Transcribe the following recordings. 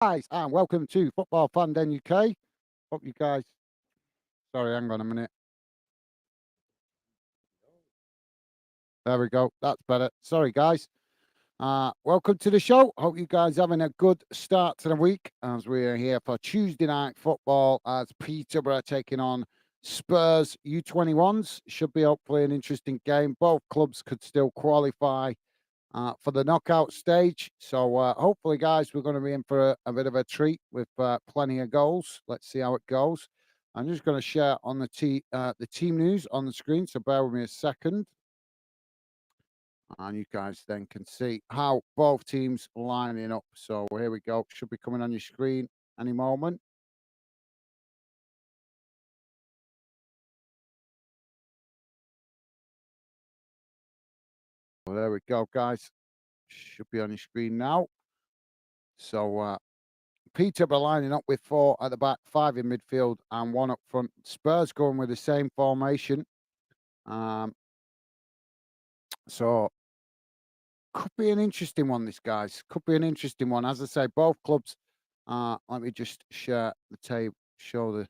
Guys, and welcome to Football Fan Den UK. Hope you guys. Sorry, hang on a minute. There we go. That's better. Sorry, guys. Welcome to the show. Hope you guys having a good start to the week as we are here for Tuesday night football as Peterborough taking on Spurs U21s. Should be hopefully an interesting game. Both clubs could still qualify for the knockout stage. So hopefully, guys, we're going to be in for a bit of a treat with plenty of goals. Let's see how it goes. I'm just going to share on the team news on the screen. So bear with me a second, and you guys then can see how both teams are lining up. So here we go. Should be coming on your screen any moment. Well, there we go, guys. Should be on your screen now. So Peterborough lining up with 4 at the back, 5 in midfield, and 1 up front. Spurs going with the same formation. So could be an interesting one, this guys. Could be an interesting one. As I say, both clubs. Let me just share the table. Show the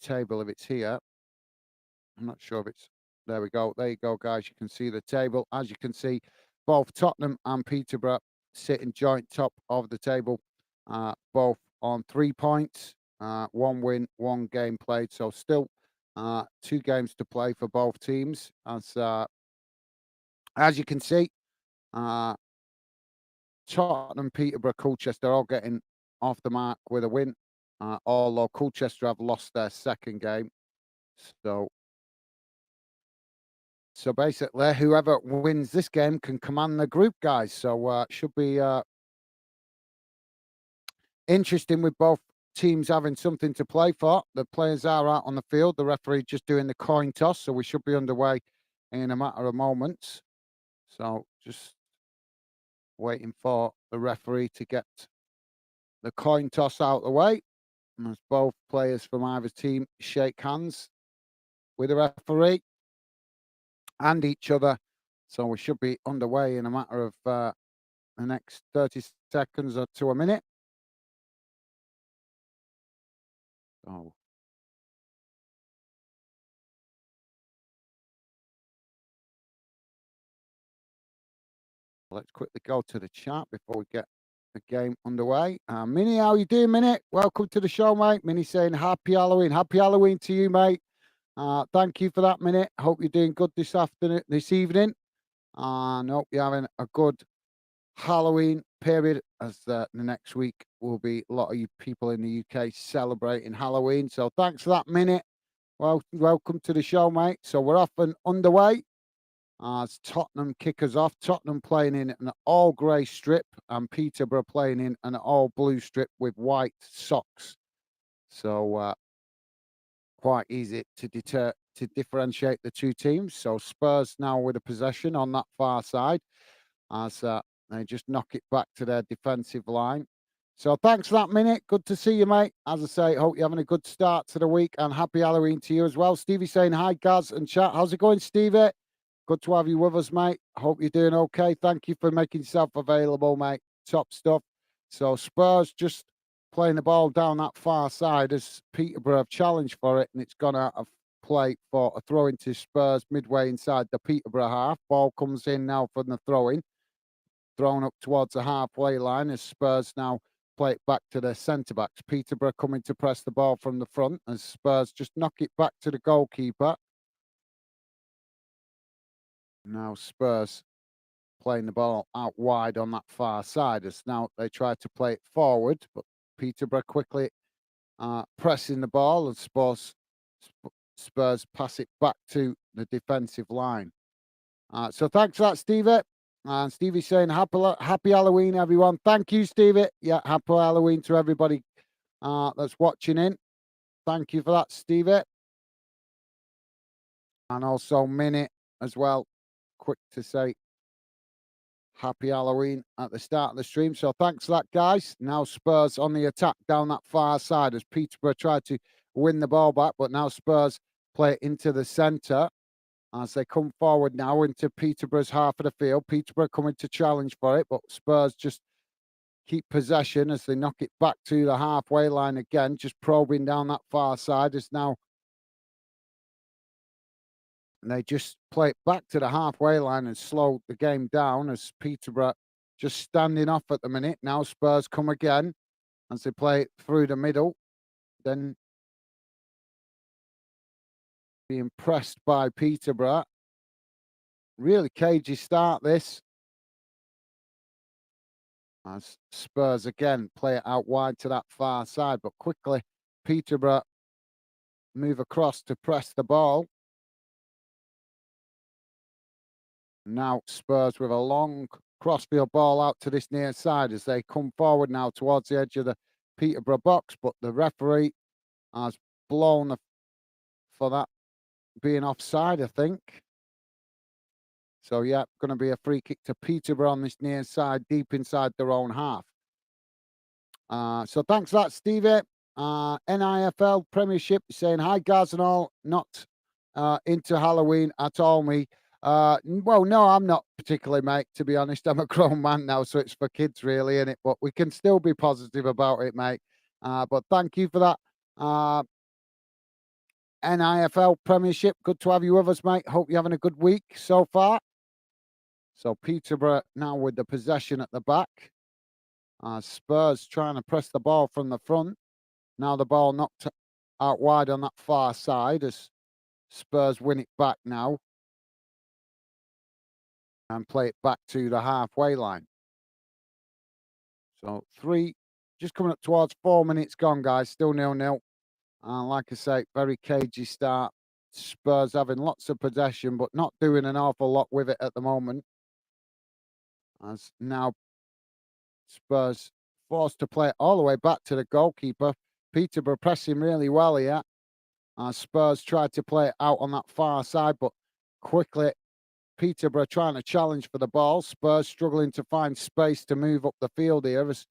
table if it's here. I'm not sure if it's. There we go. There you go, guys. You can see the table. As you can see, both Tottenham and Peterborough sitting joint top of the table. Both on 3 points. 1 win, 1 game played. So still 2 games to play for both teams. As you can see, Tottenham, Peterborough, Colchester all getting off the mark with a win, although Colchester have lost their second game. So basically, whoever wins this game can command the group, guys. So should be interesting with both teams having something to play for. The players are out on the field. The referee just doing the coin toss, so we should be underway in a matter of moments. So just waiting for the referee to get the coin toss out of the way. And as both players from either team shake hands with the referee and each other. So we should be underway in a matter of the next 30 seconds or to a minute. So let's quickly go to the chat before we get the game underway. Minnie, how you doing, Minnie? Welcome to the show, mate. Minnie saying happy Halloween. Happy Halloween to you, mate. Thank you for that, Minnie. Hope you're doing good this evening. And hope you're having a good Halloween period, as the next week will be a lot of you people in the UK celebrating Halloween. So thanks for that, Minute. Well, welcome to the show, mate. So we're off and underway as Tottenham kick us off. Tottenham playing in an all grey strip and Peterborough playing in an all blue strip with white socks. So quite easy to differentiate the two teams. So Spurs now with a possession on that far side as they just knock it back to their defensive line. So thanks for that, Minute. Good to see you, mate. As I say, hope you're having a good start to the week and happy Halloween to you as well. Stevie saying hi, Gaz and chat. How's it going, Stevie? Good to have you with us, mate. Hope you're doing okay. Thank you for making yourself available, mate. Top stuff. So Spurs just playing the ball down that far side as Peterborough have challenged for it, and it's gone out of play for a throw into Spurs midway inside the Peterborough half. Ball comes in now from the throw-in. Thrown up towards the halfway line as Spurs now play it back to their centre-backs. Peterborough coming to press the ball from the front as Spurs just knock it back to the goalkeeper. Now Spurs playing the ball out wide on that far side as now they try to play it forward, but Peterborough quickly pressing the ball and Spurs pass it back to the defensive line. So thanks for that, Stevie. And Stevie's saying happy Halloween, everyone. Thank you, Stevie. Yeah, happy Halloween to everybody that's watching in. Thank you for that, Stevie. And also Minute as well. Quick to say happy Halloween at the start of the stream. So thanks for that, guys. Now Spurs on the attack down that far side as Peterborough tried to win the ball back, but now Spurs play it into the centre. As they come forward now into Peterborough's half of the field. Peterborough coming to challenge for it, but Spurs just keep possession as they knock it back to the halfway line again, just probing down that far side as now they just play it back to the halfway line and slow the game down as Peterborough just standing off at the minute. Now Spurs come again as they play it through the middle. Then being pressed by Peterborough. Really cagey start this. As Spurs again play it out wide to that far side, but quickly Peterborough move across to press the ball. Now Spurs with a long crossfield ball out to this near side as they come forward now towards the edge of the Peterborough box, but the referee has blown for that being offside, I think. So, yeah, going to be a free kick to Peterborough on this near side, deep inside their own half. So thanks for that, Stevie. NIFL Premiership saying, hi, guys and all, not into Halloween at all, me. Well, no, I'm not particularly, mate, to be honest. I'm a grown man now, so it's for kids, really, innit? But we can still be positive about it, mate. But thank you for that. NIFL Premiership, good to have you with us, mate. Hope you're having a good week so far. So Peterborough now with the possession at the back. Spurs trying to press the ball from the front. Now the ball knocked out wide on that far side as Spurs win it back now. And play it back to the halfway line. So just coming up towards 4 minutes gone, guys. Still 0-0. Like I say, very cagey start. Spurs having lots of possession, but not doing an awful lot with it at the moment. As now Spurs forced to play it all the way back to the goalkeeper. Peterborough pressing really well here. Spurs tried to play it out on that far side, but quickly Peterborough trying to challenge for the ball. Spurs struggling to find space to move up the field here as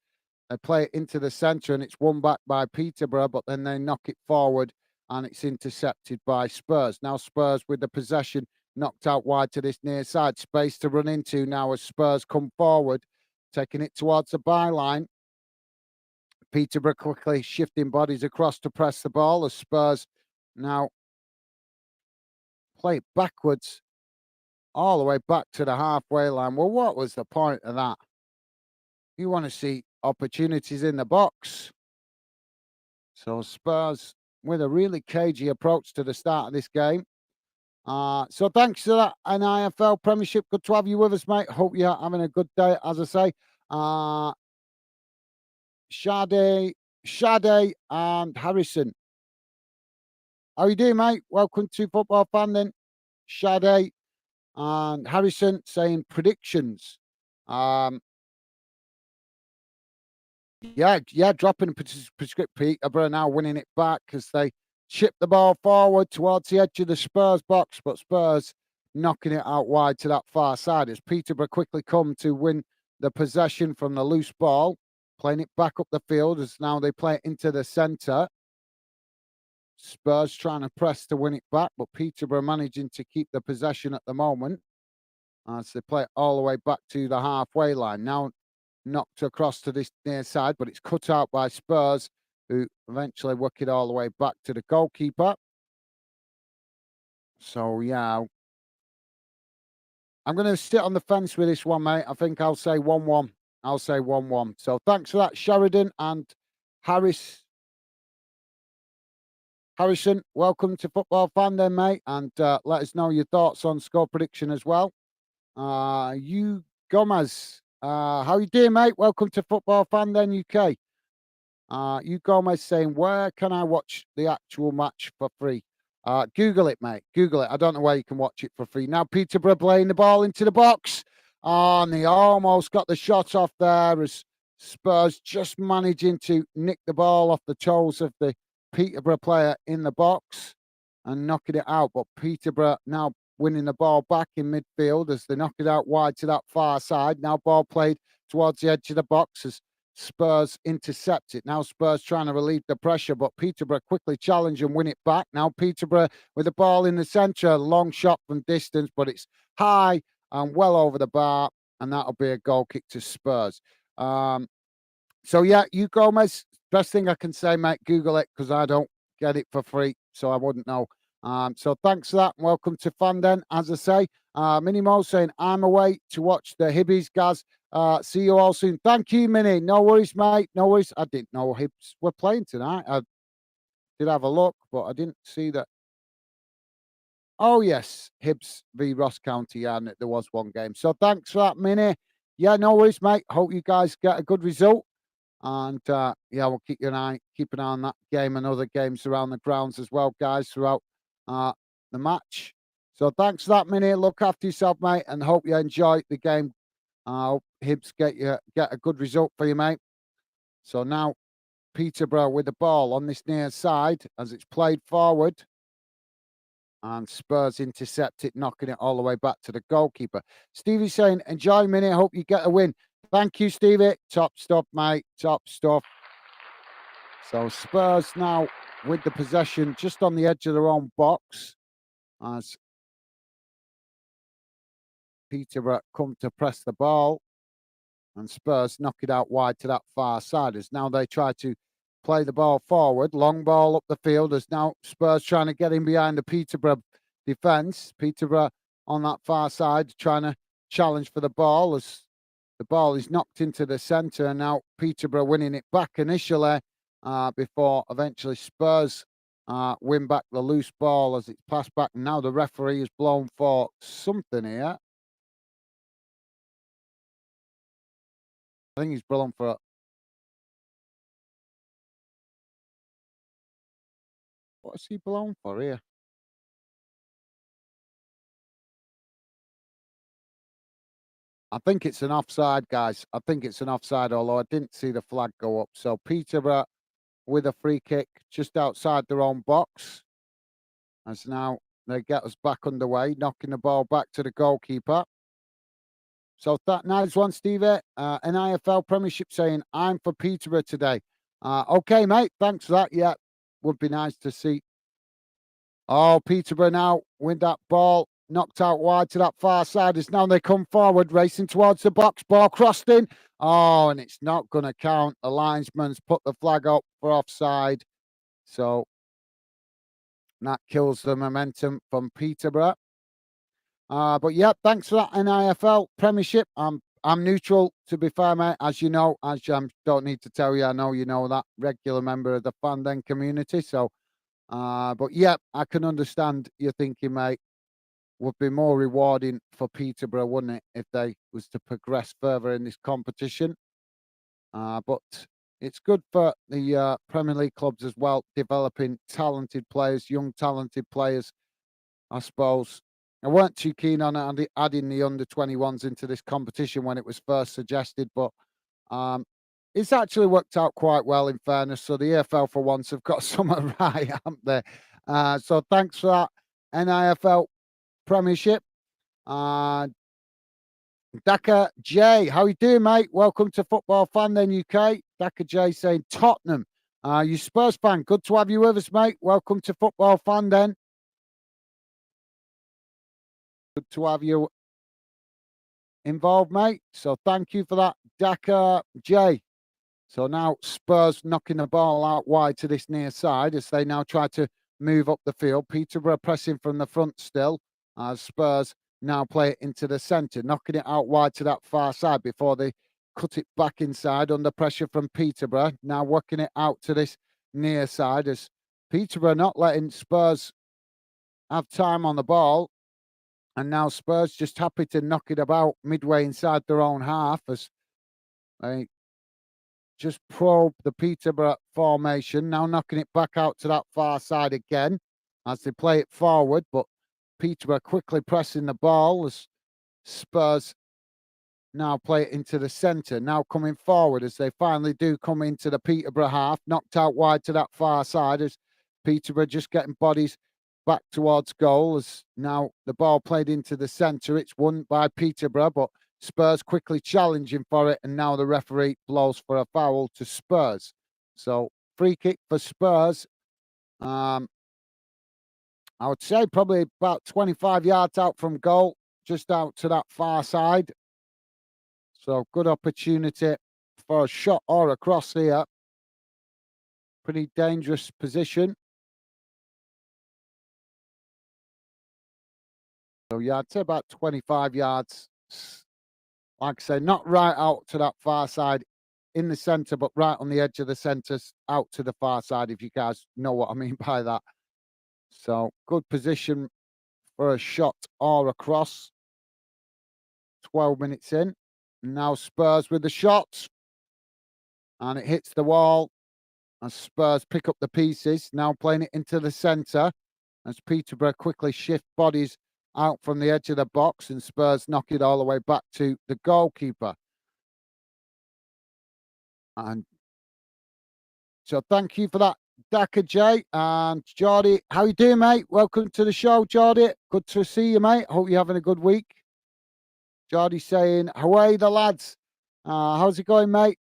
they play it into the centre and it's won back by Peterborough, but then they knock it forward and it's intercepted by Spurs. Now Spurs with the possession knocked out wide to this near side. Space to run into now as Spurs come forward, taking it towards the byline. Peterborough quickly shifting bodies across to press the ball as Spurs now play it backwards all the way back to the halfway line. Well, what was the point of that? You want to see opportunities in the box. So Spurs with a really cagey approach to the start of this game. So thanks to that NIFL Premiership. Good to have you with us, mate. Hope you're having a good day, as I say. Sade and Harrison. How you doing, mate? Welcome to Football Fan then. Sade and Harrison saying predictions. Yeah, dropping prescript Peterborough now winning it back as they chip the ball forward towards the edge of the Spurs box, but Spurs knocking it out wide to that far side as Peterborough quickly come to win the possession from the loose ball, playing it back up the field as now they play it into the centre. Spurs trying to press to win it back, but Peterborough managing to keep the possession at the moment as they play it all the way back to the halfway line. Now knocked across to this near side, but it's cut out by Spurs, who eventually work it all the way back to the goalkeeper. So, yeah, I'm going to sit on the fence with this one, mate. I think I'll say 1-1. I'll say 1-1. So, thanks for that, Sheridan and Harrison. Welcome to Football Fan then, mate. And let us know your thoughts on score prediction as well. You Gomez, how you doing, mate? Welcome to Football Fan then, UK. You Gomez saying, where can I watch the actual match for free? Google it, mate. Google it. I don't know where you can watch it for free. Now Peterborough playing the ball into the box. And they almost got the shot off there as Spurs just managing to nick the ball off the toes of the Peterborough player in the box and knocking it out. But Peterborough now winning the ball back in midfield as they knock it out wide to that far side. Now ball played towards the edge of the box as Spurs intercept it. Now Spurs trying to relieve the pressure, but Peterborough quickly challenge and win it back. Now Peterborough with the ball in the centre, long shot from distance, but it's high and well over the bar, and that'll be a goal kick to Spurs. So yeah, you Gomez. Best thing I can say, mate. Google it because I don't get it for free, so I wouldn't know. So thanks for that. And welcome to Fanden. As I say, Mini Mo saying I'm away to watch the Hibbies, guys. See you all soon. Thank you, Mini. No worries, mate. No worries. I didn't know Hibs were playing tonight. I did have a look, but I didn't see that. Oh yes, Hibs v Ross County, yeah, and there was one game. So thanks for that, Mini. Yeah, no worries, mate. Hope you guys get a good result. And yeah, we'll keep an eye on that game and other games around the grounds as well, guys, throughout uh, the match. So thanks for that, Minnie. Look after yourself, mate, and hope you enjoy the game. Hope Hibs get a good result for you, mate. So now Peterborough with the ball on this near side as it's played forward. And Spurs intercept it, knocking it all the way back to the goalkeeper. Stevie saying, enjoy, Minnie. Hope you get a win. Thank you, Stevie. Top stuff, mate. Top stuff. So Spurs now with the possession just on the edge of their own box as Peterborough come to press the ball and Spurs knock it out wide to that far side as now they try to play the ball forward. Long ball up the field as now Spurs trying to get in behind the Peterborough defence. Peterborough on that far side trying to challenge for the ball as the ball is knocked into the centre and now Peterborough winning it back initially before eventually Spurs win back the loose ball as it's passed back. And now the referee is blown for something here. I think he's blown for. What's he blown for here? I think it's an offside, guys. I think it's an offside, although I didn't see the flag go up. So Peterborough with a free kick just outside their own box. As now they get us back underway, knocking the ball back to the goalkeeper. So that nice one, Stevie. NIFL Premiership saying, I'm for Peterborough today. Okay, mate. Thanks for that. Yeah, would be nice to see. Oh, Peterborough now with that ball knocked out wide to that far side as now they come forward, racing towards the box. Ball crossed in. Oh, and it's not going to count. The linesman's put the flag up for offside. So that kills the momentum from Peterborough. But yeah, thanks for that NIFL Premiership. I'm neutral, to be fair, mate. As you know, don't need to tell you, I know you know that, regular member of the Fanden community. So, but yeah, I can understand your thinking, mate. Would be more rewarding for Peterborough, wouldn't it, if they was to progress further in this competition? But it's good for the Premier League clubs as well, developing talented players, young talented players. I suppose I weren't too keen on adding the under-21s into this competition when it was first suggested, but um, it's actually worked out quite well, in fairness. So the EFL, for once, have got something right, haven't they? So thanks for that, NIFL Premiership. Daka J, how you doing, mate? Welcome to Football Fan then UK. Daka J saying Tottenham. You Spurs fan, good to have you with us, mate. Welcome to Football Fan then. Good to have you involved, mate. So thank you for that, Daka J. So now Spurs knocking the ball out wide to this near side as they now try to move up the field. Peterborough pressing from the front still as Spurs now play it into the centre, knocking it out wide to that far side before they cut it back inside under pressure from Peterborough. Now working it out to this near side as Peterborough not letting Spurs have time on the ball. And now Spurs just happy to knock it about midway inside their own half as they just probe the Peterborough formation. Now knocking it back out to that far side again as they play it forward. But Peterborough quickly pressing the ball as Spurs now play it into the centre. Now coming forward as they finally do come into the Peterborough half. Knocked out wide to that far side as Peterborough just getting bodies back towards goal as now the ball played into the centre. It's won by Peterborough, but Spurs quickly challenging for it, and now the referee blows for a foul to Spurs. So free kick for Spurs. I would say probably about 25 yards out from goal, just out to that far side. So good opportunity for a shot or a cross here. Pretty dangerous position. So yeah, I'd say about 25 yards. Like I say, not right out to that far side in the centre, but right on the edge of the centre, out to the far side, if you guys know what I mean by that. So good position for a shot or a cross. 12 minutes in. Now Spurs with the shot. And it hits the wall. And Spurs pick up the pieces. Now playing it into the centre. As Peterborough quickly shift bodies out from the edge of the box. And Spurs knock it all the way back to the goalkeeper. And so thank you for that, Daka J. And Geordie, how you doing, mate? Welcome to the show, Geordie. Good to see you, mate. Hope you're having a good week. Geordie saying, "Away the lads. How's it going, mate?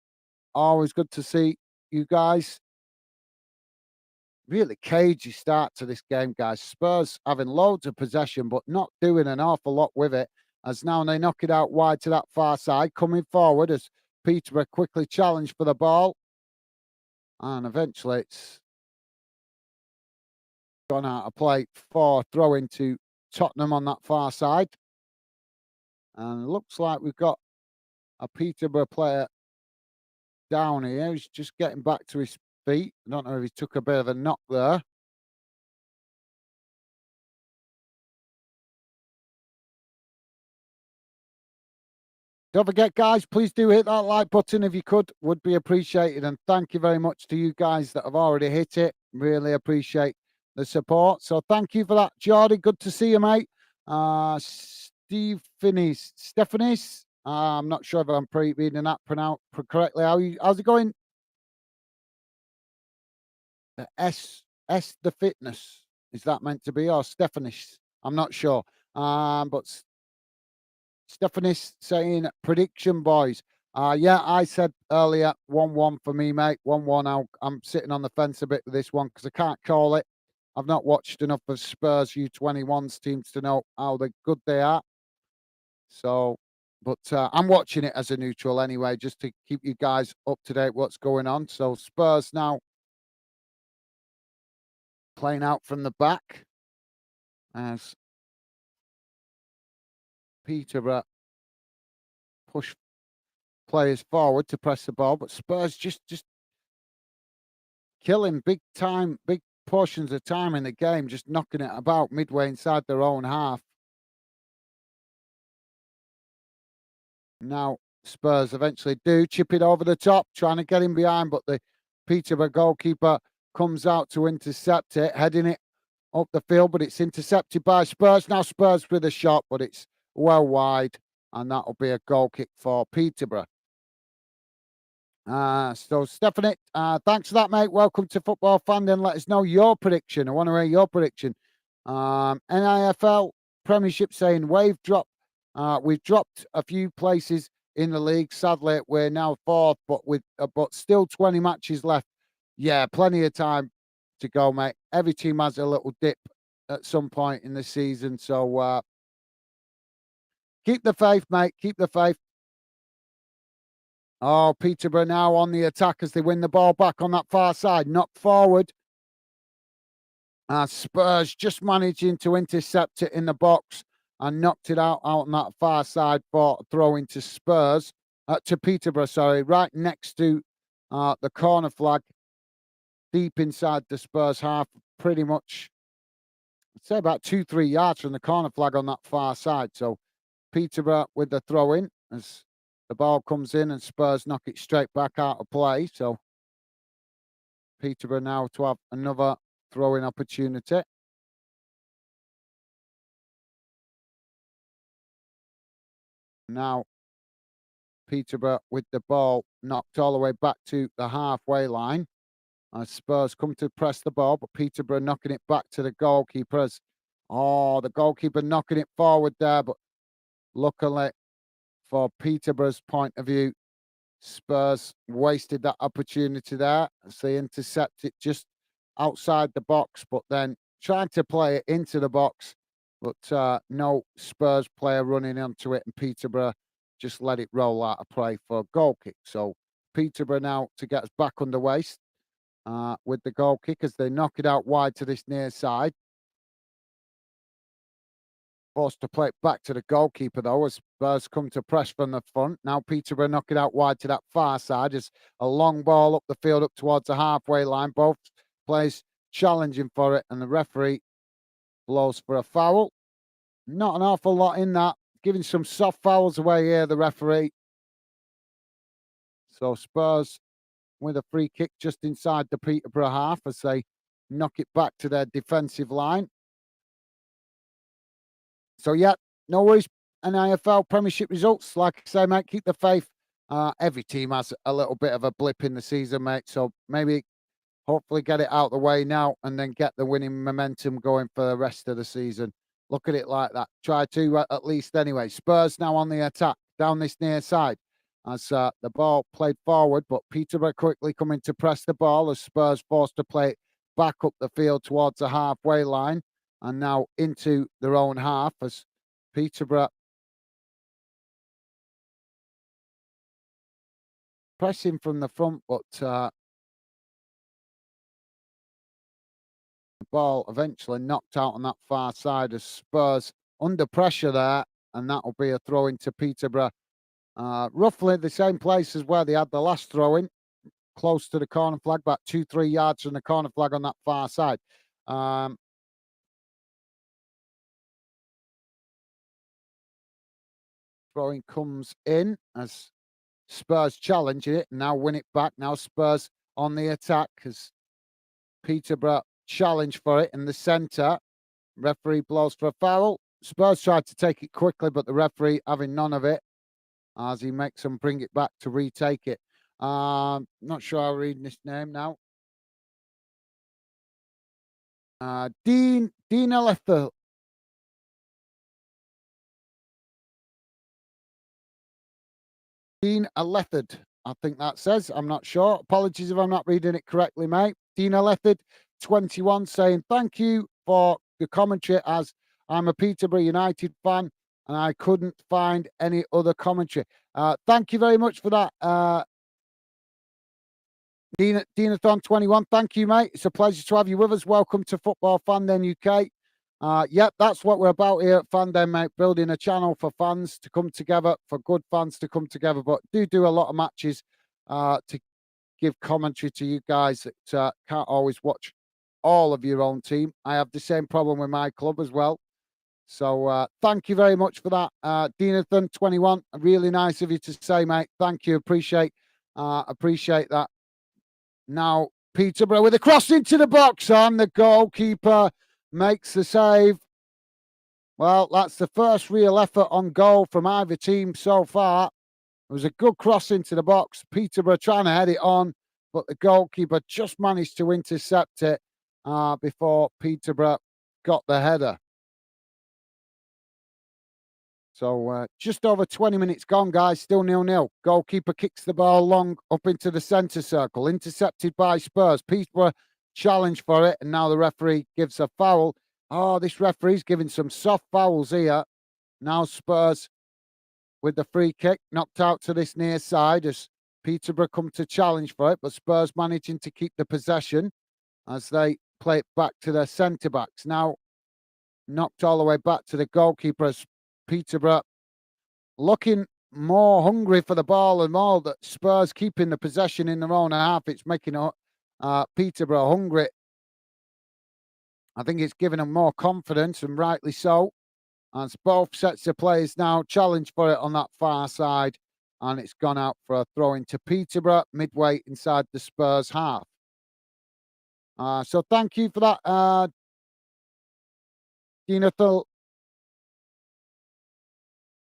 Always good to see you guys." Really cagey start to this game, guys. Spurs having loads of possession, but not doing an awful lot with it. As now they knock it out wide to that far side, coming forward as Peterborough quickly challenged for the ball. And eventually it's gone out of play for throw into Tottenham on that far side. And it looks like we've got a Peterborough player down here. He's just getting back to his feet. I don't know if he took a bit of a knock there. Don't forget, guys, please do hit that like button if you could. Would be appreciated. And thank you very much to you guys that have already hit it. Really appreciate the support. So thank you for that, Geordie. Good to see you, mate. Stephanie's. I'm not sure if I'm reading that pronounced correctly. How's it going? The S the fitness. Is that meant to be, or Stephanie's? I'm not sure. But Stephanie's saying prediction, boys. Yeah, I said earlier 1-1 for me, mate. 1-1. I'm sitting on the fence a bit with this one because I can't call it. I've not watched enough of Spurs U21's teams to know how good they are. So, but I'm watching it as a neutral anyway, just to keep you guys up to date what's going on. So Spurs now playing out from the back as Peterborough push players forward to press the ball, but Spurs just killing big portions of time in the game, just knocking it about midway inside their own half. Now Spurs eventually do chip it over the top, trying to get him behind, but the Peterborough goalkeeper comes out to intercept it, heading it up the field, but it's intercepted by Spurs. Now Spurs with a shot, but it's well wide, and that'll be a goal kick for Peterborough. So Stephanie, thanks for that, mate. Welcome to Football Fan. Then let us know your prediction. I want to hear your prediction. NIFL Premiership saying we've dropped a few places in the league. Sadly, we're now fourth, but still 20 matches left. Yeah, plenty of time to go, mate. Every team has a little dip at some point in the season. So keep the faith, mate. Keep the faith. Oh, Peterborough now on the attack as they win the ball back on that far side. Knocked forward. Spurs just managing to intercept it in the box and knocked it out on that far side for throwing to Spurs. To Peterborough, sorry, right next to the corner flag. Deep inside the Spurs half, pretty much, I'd say about 2-3 yards from the corner flag on that far side. So Peterborough with the throw in as the ball comes in and Spurs knock it straight back out of play. So Peterborough now to have another throwing opportunity. Now Peterborough with the ball knocked all the way back to the halfway line. Spurs come to press the ball, but Peterborough knocking it back to the goalkeeper. The goalkeeper knocking it forward there, but luckily for Peterborough's point of view, Spurs wasted that opportunity there as they intercept it just outside the box, but then trying to play it into the box, but no Spurs player running onto it, and Peterborough just let it roll out of play for a goal kick. So Peterborough now to get us back underway with the goal kick as they knock it out wide to this near side. Forced to play it back to the goalkeeper, though, as Spurs come to press from the front. Now Peterborough knock it out wide to that far side as a long ball up the field, up towards the halfway line. Both players challenging for it, and the referee blows for a foul. Not an awful lot in that. Giving some soft fouls away here, the referee. So Spurs with a free kick just inside the Peterborough half as they knock it back to their defensive line. So, yeah, no worries. NIFL Premiership results. Like I say, mate, keep the faith. Every team has a little bit of a blip in the season, mate. So maybe, hopefully, get it out the way now and then get the winning momentum going for the rest of the season. Look at it like that. Try to at least anyway. Spurs now on the attack down this near side as the ball played forward, but Peterborough quickly coming to press the ball as Spurs forced to play it back up the field towards the halfway line and now into their own half as Peterborough pressing from the front, but the ball eventually knocked out on that far side as Spurs under pressure there, and that will be a throw into Peterborough. Roughly the same place as where they had the last throw in, close to the corner flag, about 2-3 yards from the corner flag on that far side. Throwing comes in as Spurs challenging it, now win it back. Now Spurs on the attack as Peterborough challenge for it in the centre. Referee blows for a foul. Spurs tried to take it quickly, but the referee having none of it as he makes them bring it back to retake it. Not sure I'm reading this name now. Dean Elethel. Dean Elethard, I think that says. I'm not sure. Apologies if I'm not reading it correctly, mate. Dean Elethard, 21, saying, thank you for the commentary as I'm a Peterborough United fan and I couldn't find any other commentary. Thank you very much for that, Deanathon 21. Thank you, mate. It's a pleasure to have you with us. Welcome to Football Fandom UK. Yep, that's what we're about here at Fandom, mate. Building a channel for fans to come together, for good fans to come together. But do a lot of matches to give commentary to you guys that can't always watch all of your own team. I have the same problem with my club as well. So thank you very much for that, Deanathon 21. Really nice of you to say, mate. Thank you. Appreciate that. Now Peterborough with a cross into the box and the goalkeeper makes the save. Well, that's the first real effort on goal from either team so far. It was a good cross into the box. Peterborough trying to head it on, but the goalkeeper just managed to intercept it before Peterborough got the header. So just over 20 minutes gone, guys. Still 0-0. Goalkeeper kicks the ball long up into the centre circle. Intercepted by Spurs. Peterborough challenge for it, and now the referee gives a foul. Oh, this referee's giving some soft fouls here. Now Spurs with the free kick, knocked out to this near side as Peterborough come to challenge for it, but Spurs managing to keep the possession as they play it back to their centre-backs. Now knocked all the way back to the goalkeeper as Peterborough looking more hungry for the ball and more that Spurs keeping the possession in their own half. It's making Peterborough hungry. I think it's giving them more confidence, and rightly so. As both sets of players now challenge for it on that far side, and it's gone out for a throw into Peterborough midway inside the Spurs half. So thank you for that, Deanathel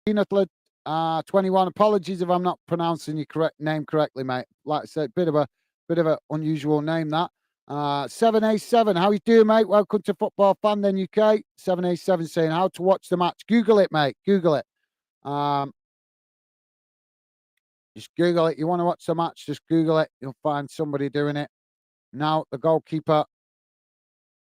21. Apologies if I'm not pronouncing your name correctly, mate. Like I said, bit of a unusual name that. 7A7, how you doing, mate? Welcome to Football Fandom UK. 7A7 saying how to watch the match. Google it, mate. Google it. Just Google it. You want to watch the match? Just Google it. You'll find somebody doing it. Now the goalkeeper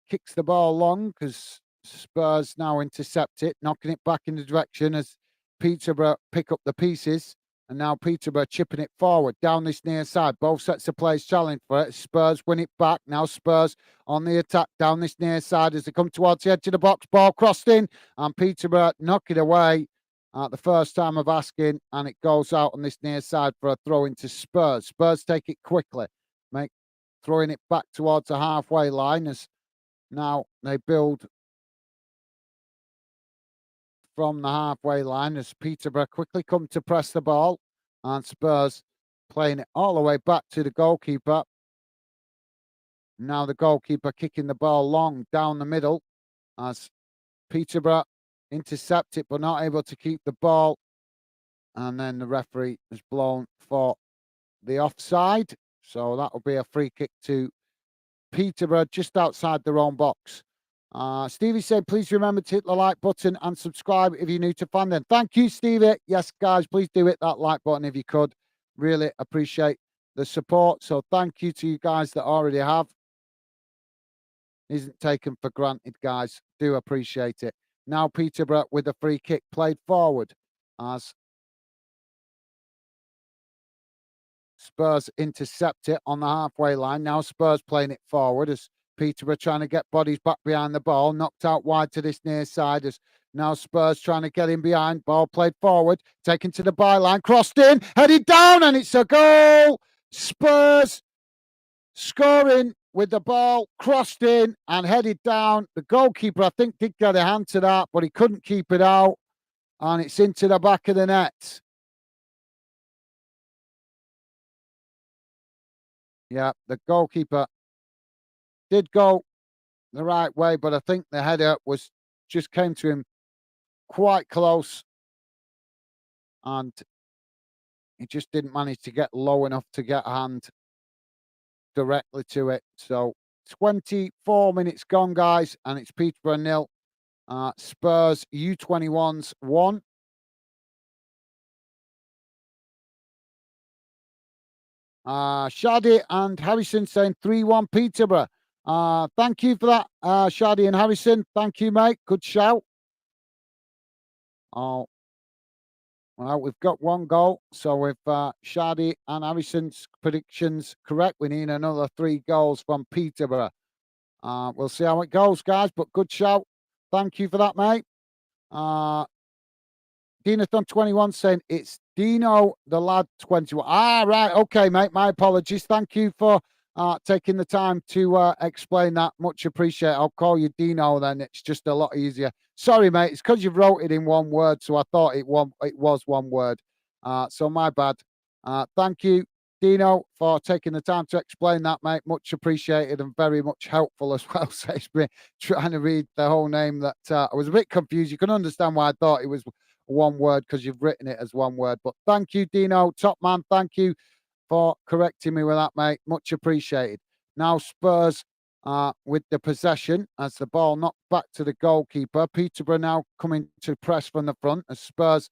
kicks the ball long because Spurs now intercept it, knocking it back in the direction as Peterborough pick up the pieces And now Peterborough chipping it forward down this near side. Both sets of players challenge for it. Spurs win it back. Now Spurs on the attack down this near side as they come towards the edge of the box. Ball crossed in and Peterborough knock it away at the first time of asking, and it goes out on this near side for a throw into Spurs. Spurs take it quickly, throwing it back towards the halfway line as now they build from the halfway line as Peterborough quickly come to press the ball, and Spurs playing it all the way back to the goalkeeper. Now the goalkeeper kicking the ball long down the middle as Peterborough intercept it but not able to keep the ball, and then the referee has blown for the offside, so that will be a free kick to Peterborough just outside their own box. Stevie said, please remember to hit the like button and subscribe if you're new to Fandom. Thank you, Stevie. Yes, guys, please do hit that like button if you could. Really appreciate the support. So thank you to you guys that already have. Isn't taken for granted, guys. Do appreciate it. Now Peterborough with a free kick played forward as Spurs intercept it on the halfway line. Now Spurs playing it forward as Peterborough trying to get bodies back behind the ball. Knocked out wide to this near side as now Spurs trying to get in behind. Ball played forward, taken to the byline, crossed in, headed down, and it's a goal. Spurs scoring with the ball crossed in and headed down. The goalkeeper, I think, did get a hand to that, but he couldn't keep it out, and it's into the back of the net. Yeah, the goalkeeper did go the right way, but I think the header just came to him quite close, and he just didn't manage to get low enough to get a hand directly to it. So 24 minutes gone, guys, and it's Peterborough 0. Spurs U21s 1. Shadi and Harrison saying 3-1 Peterborough. Thank you for that, Shadi and Harrison. Thank you, mate. Good shout. Oh, well, we've got one goal. So if Shadi and Harrison's predictions correct, we need another 3 goals from Peterborough. We'll see how it goes, guys, but good shout. Thank you for that, mate. Dinathon21 saying it's Dino the lad 21. Right. Okay, mate. My apologies. Thank you for taking the time to explain that. Much appreciated. I'll call you Dino then. It's just a lot easier. Sorry, mate. It's because you've wrote it in one word, so I thought it was one word. So my bad. Thank you, Dino, for taking the time to explain that, mate. Much appreciated and very much helpful as well. So it's been trying to read the whole name that I was a bit confused. You can understand why I thought it was one word because you've written it as one word. But thank you, Dino. Top man, thank you for correcting me with that, mate. Much appreciated. Now Spurs with the possession as the ball knocked back to the goalkeeper. Peterborough now coming to press from the front as Spurs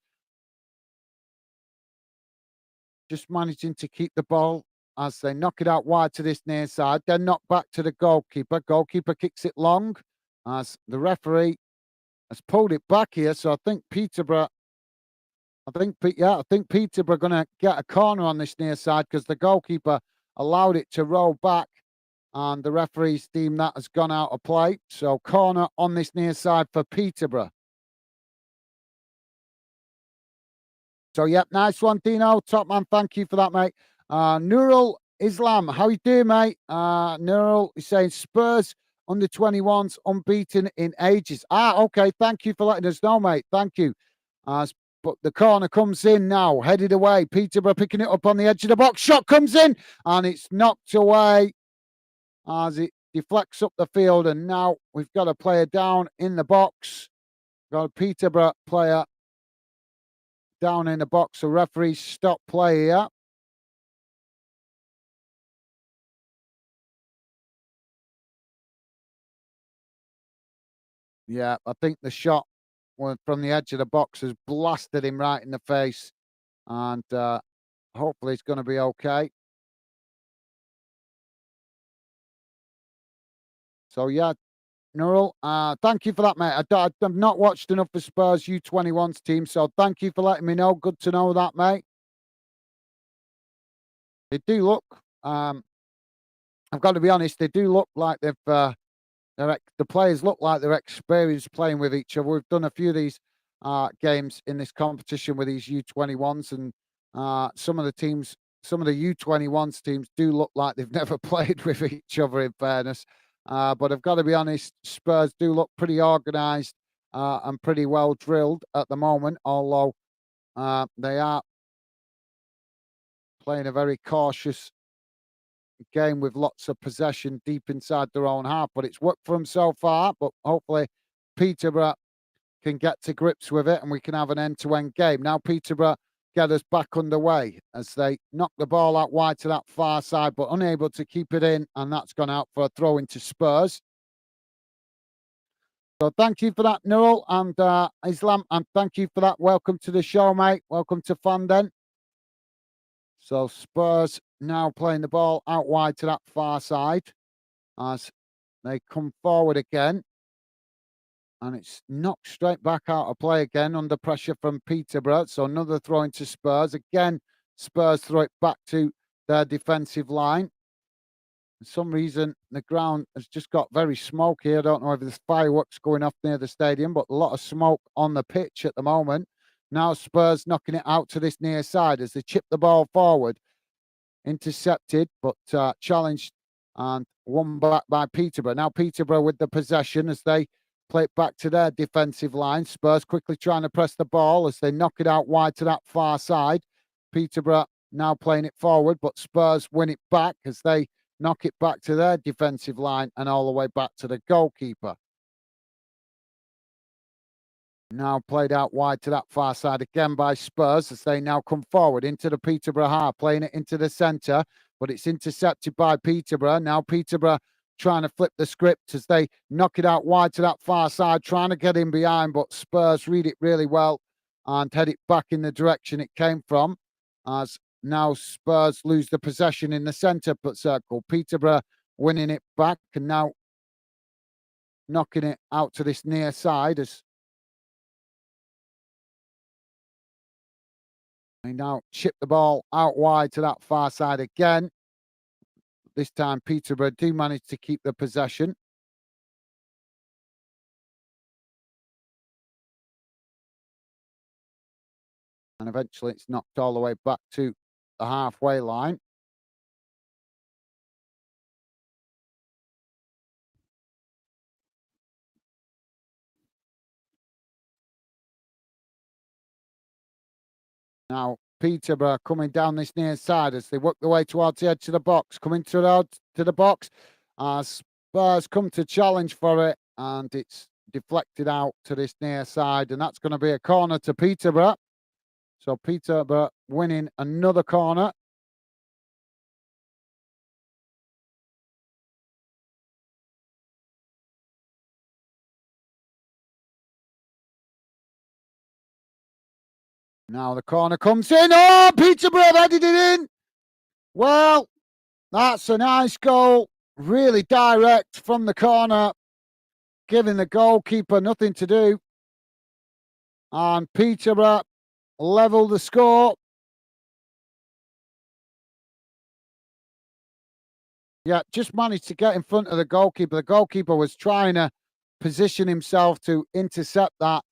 just managing to keep the ball as they knock it out wide to this near side. Then knock back to the goalkeeper. Goalkeeper kicks it long as the referee has pulled it back here. So I think Peterborough, I think Peterborough going to get a corner on this near side because the goalkeeper allowed it to roll back and the referee's deemed that has gone out of play. So corner on this near side for Peterborough. So, yep, nice one, Dino. Top man, thank you for that, mate. Nurul Islam, how you doing, mate? Nurul is saying Spurs under 21s unbeaten in ages. Okay, thank you for letting us know, mate. Thank you. But the corner comes in now, headed away. Peterborough picking it up on the edge of the box. Shot comes in, and it's knocked away as it deflects up the field. And now we've got a player down in the box. Got a Peterborough player down in the box. The referee stop play here. Yeah, I think the shot from the edge of the box has blasted him right in the face. And hopefully it's going to be okay. So, yeah, Nurul, thank you for that, mate. I've not watched enough of Spurs U21's team, so thank you for letting me know. Good to know that, mate. They do look, I've got to be honest, they do look like the players look like they're experienced playing with each other. We've done a few of these games in this competition with these U21s, and some of the teams, some of the U21s teams do look like they've never played with each other, in fairness. But I've got to be honest, Spurs do look pretty organised and pretty well drilled at the moment, although they are playing a very cautious game with lots of possession deep inside their own half. But it's worked for them so far. But hopefully, Peterborough can get to grips with it and we can have an end-to-end game. Now Peterborough get us back underway as they knock the ball out wide to that far side, but unable to keep it in, and that's gone out for a throw into Spurs. So thank you for that, Nurul and Islam, and thank you for that. Welcome to the show, mate. Welcome to Fanden. So Spurs now playing the ball out wide to that far side as they come forward again. And it's knocked straight back out of play again under pressure from Peterborough. So another throw into Spurs. Again, Spurs throw it back to their defensive line. For some reason, the ground has just got very smoky. I don't know if there's fireworks going off near the stadium, but a lot of smoke on the pitch at the moment. Now Spurs knocking it out to this near side as they chip the ball forward. Intercepted, but challenged and won back by Peterborough. Now Peterborough with the possession as they play it back to their defensive line. Spurs quickly trying to press the ball as they knock it out wide to that far side. Peterborough now playing it forward, but Spurs win it back as they knock it back to their defensive line and all the way back to the goalkeeper. Now played out wide to that far side again by Spurs as they now come forward into the Peterborough half, playing it into the centre, but it's intercepted by Peterborough. Now Peterborough trying to flip the script as they knock it out wide to that far side, trying to get in behind, but Spurs read it really well and head it back in the direction it came from. As now Spurs lose the possession in the centre circle. Peterborough winning it back and now knocking it out to this near side as they now chip the ball out wide to that far side again. This time Peterborough do manage to keep the possession. And eventually it's knocked all the way back to the halfway line. Now Peterborough coming down this near side as they work their way towards the edge of the box, coming to the box. Spurs come to challenge for it, and it's deflected out to this near side, and that's going to be a corner to Peterborough. So Peterborough winning another corner. Now the corner comes in. Oh, Peterborough headed it in. Well, that's a nice goal. Really direct from the corner, giving the goalkeeper nothing to do. And Peterborough level the score. Yeah, just managed to get in front of the goalkeeper. The goalkeeper was trying to position himself to intercept that,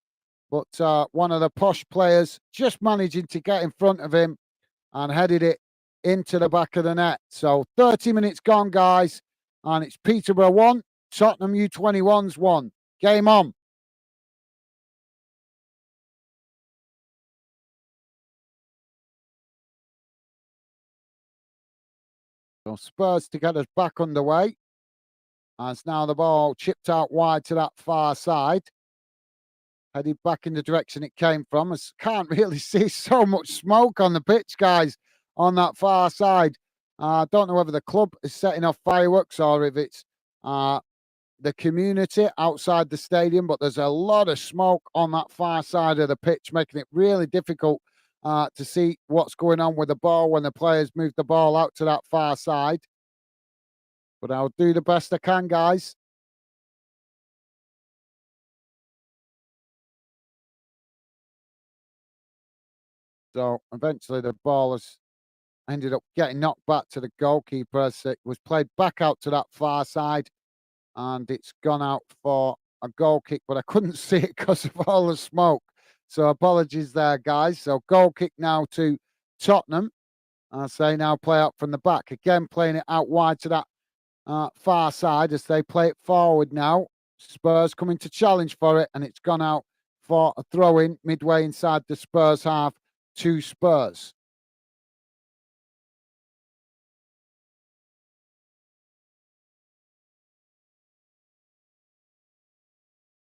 but one of the posh players just managing to get in front of him and headed it into the back of the net. So 30 minutes gone, guys, and it's Peterborough 1, Tottenham U21s 1. Game on. So Spurs to get us back underway. As now the ball chipped out wide to that far side. Headed back in the direction it came from. I can't really see so much smoke on the pitch, guys, on that far side. I don't know whether the club is setting off fireworks or if it's the community outside the stadium, but there's a lot of smoke on that far side of the pitch, making it really difficult to see what's going on with the ball when the players move the ball out to that far side. But I'll do the best I can, guys. So eventually the ball has ended up getting knocked back to the goalkeeper as it was played back out to that far side, and it's gone out for a goal kick, but I couldn't see it because of all the smoke. So apologies there, guys. So goal kick now to Tottenham. I say now play out from the back. Again, playing it out wide to that far side as they play it forward now. Spurs coming to challenge for it, and it's gone out for a throw-in midway inside the Spurs half to Spurs.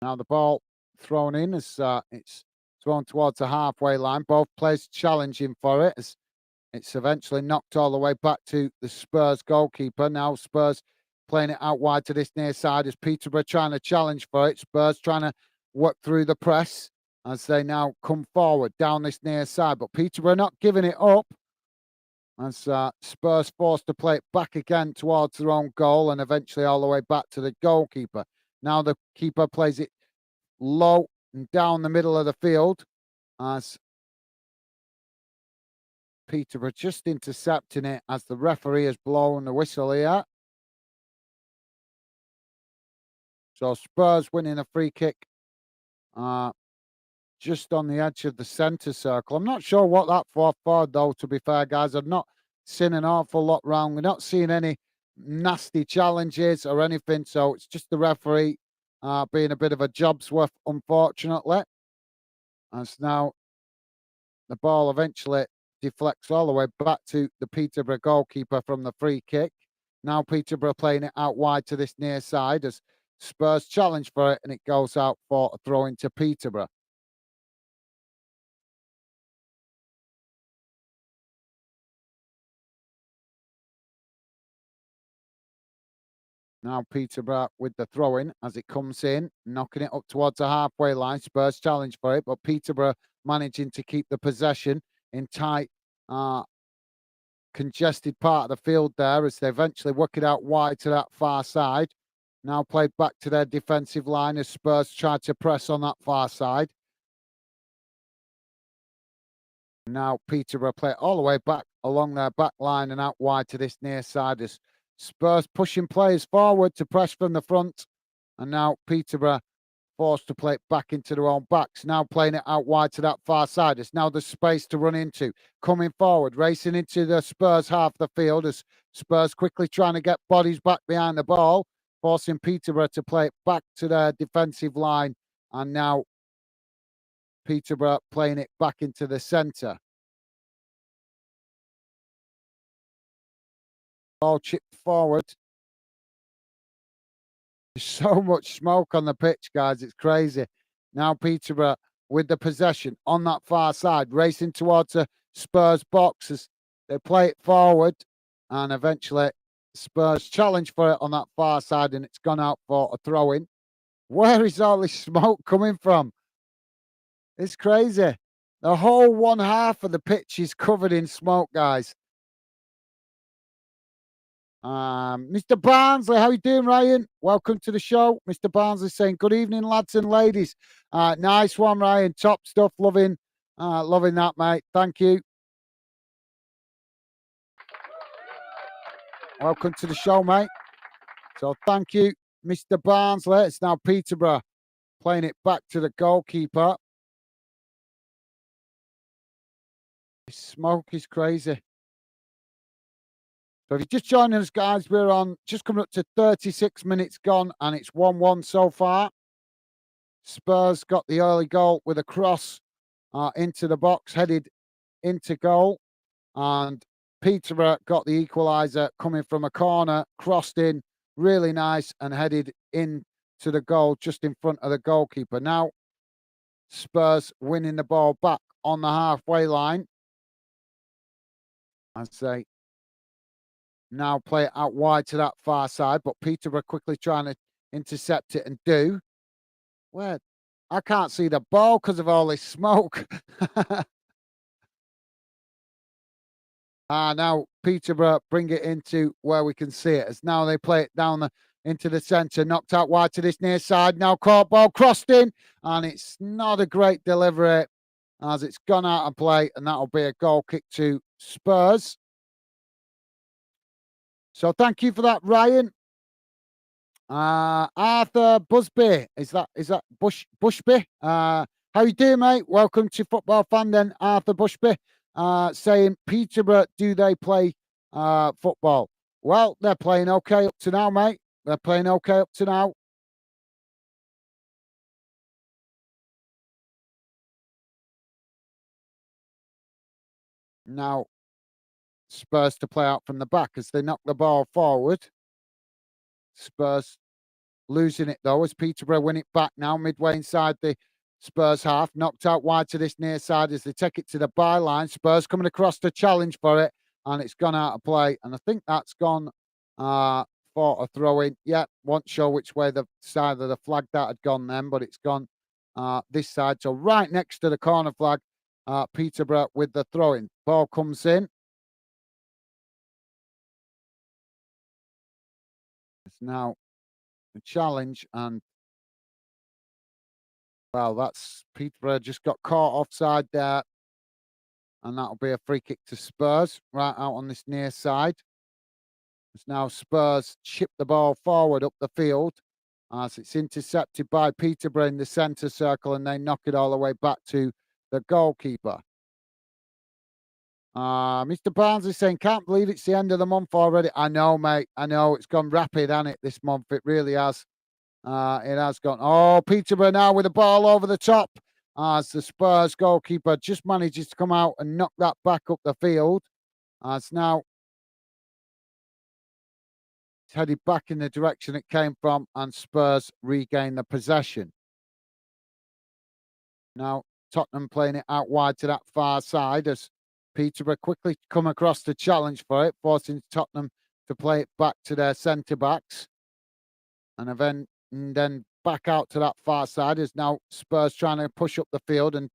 Now the ball thrown in as it's thrown towards the halfway line. Both players challenging for it as it's eventually knocked all the way back to the Spurs goalkeeper. Now Spurs playing it out wide to this near side as Peterborough trying to challenge for it. Spurs trying to work through the press as they now come forward down this near side. But Peterborough not giving it up as Spurs forced to play it back again towards their own goal and eventually all the way back to the goalkeeper. Now the keeper plays it low and down the middle of the field as Peterborough just intercepting it as the referee has blown the whistle here. So Spurs winning a free kick just on the edge of the centre circle. I'm not sure what that for though, to be fair, guys. I've not seen an awful lot wrong. We're not seeing any nasty challenges or anything. So it's just the referee being a bit of a job's worth, unfortunately. As now the ball eventually deflects all the way back to the Peterborough goalkeeper from the free kick. Now Peterborough playing it out wide to this near side as Spurs challenge for it, and it goes out for a throw into Peterborough. Now Peterborough with the throw-in as it comes in, knocking it up towards the halfway line. Spurs challenge for it, but Peterborough managing to keep the possession in tight, congested part of the field there as they eventually work it out wide to that far side. Now played back to their defensive line as Spurs try to press on that far side. Now Peterborough play all the way back along their back line and out wide to this near side as Spurs pushing players forward to press from the front. And now Peterborough forced to play it back into their own backs. Now playing it out wide to that far side. It's now the space to run into. Coming forward, racing into the Spurs half the field as Spurs quickly trying to get bodies back behind the ball, forcing Peterborough to play it back to their defensive line. And now Peterborough playing it back into the centre. Ball chipped forward. There's so much smoke on the pitch, guys. It's crazy. Now Peterborough with the possession on that far side, racing towards the Spurs box as they play it forward. And eventually Spurs challenge for it on that far side, and it's gone out for a throw-in. Where is all this smoke coming from? It's crazy. The whole one half of the pitch is covered in smoke, guys. Mr. Barnsley, how you doing, Ryan? Welcome to the show. Mr. Barnsley saying, good evening, lads and ladies. Nice one, Ryan. Top stuff. Loving that, mate. Thank you. Welcome to the show, mate. So thank you, Mr. Barnsley. It's now Peterborough playing it back to the goalkeeper. The smoke is crazy. So if you're just joining us, guys, we're on just coming up to 36 minutes gone, and it's 1-1 so far. Spurs got the early goal with a cross into the box, headed into goal. And Peterborough got the equaliser coming from a corner, crossed in, really nice, and headed in to the goal just in front of the goalkeeper. Now Spurs winning the ball back on the halfway line. I say now play it out wide to that far side, but Peterborough quickly trying to intercept it and do. Where? I can't see the ball because of all this smoke. Now Peterborough bring it into where we can see it. As now they play it down into the centre, knocked out wide to this near side. Now caught ball crossed in, and it's not a great delivery as it's gone out of play, and that'll be a goal kick to Spurs. So thank you for that, Ryan. Arthur Busby, is that Bushby? How you doing, mate? Welcome to Football Fan then, Arthur Bushby. Saying Peterborough, do they play football? Well, they're playing okay up to now, mate. They're playing okay up to now. Now, Spurs to play out from the back as they knock the ball forward. Spurs losing it though as Peterborough win it back now midway inside the Spurs half. Knocked out wide to this near side as they take it to the byline. Spurs coming across to challenge for it and it's gone out of play. And I think that's gone for a throw in. Yeah, won't show which way the side of the flag that had gone then, but it's gone this side. So right next to the corner flag, Peterborough with the throw in. Ball comes in. It's now a challenge and well, that's Peterborough just got caught offside there. And that'll be a free kick to Spurs right out on this near side. As now Spurs chip the ball forward up the field as it's intercepted by Peterborough in the centre circle and they knock it all the way back to the goalkeeper. Mr. Barnes is saying, can't believe it's the end of the month already. I know, mate. I know. It's gone rapid, hasn't it, this month? It really has. It has gone. Oh, Peterborough now with the ball over the top as the Spurs goalkeeper just manages to come out and knock that back up the field. As now it's headed back in the direction it came from and Spurs regain the possession. Now Tottenham playing it out wide to that far side as Peterborough quickly come across the challenge for it, forcing Tottenham to play it back to their centre-backs. And then back out to that far side as now Spurs trying to push up the field and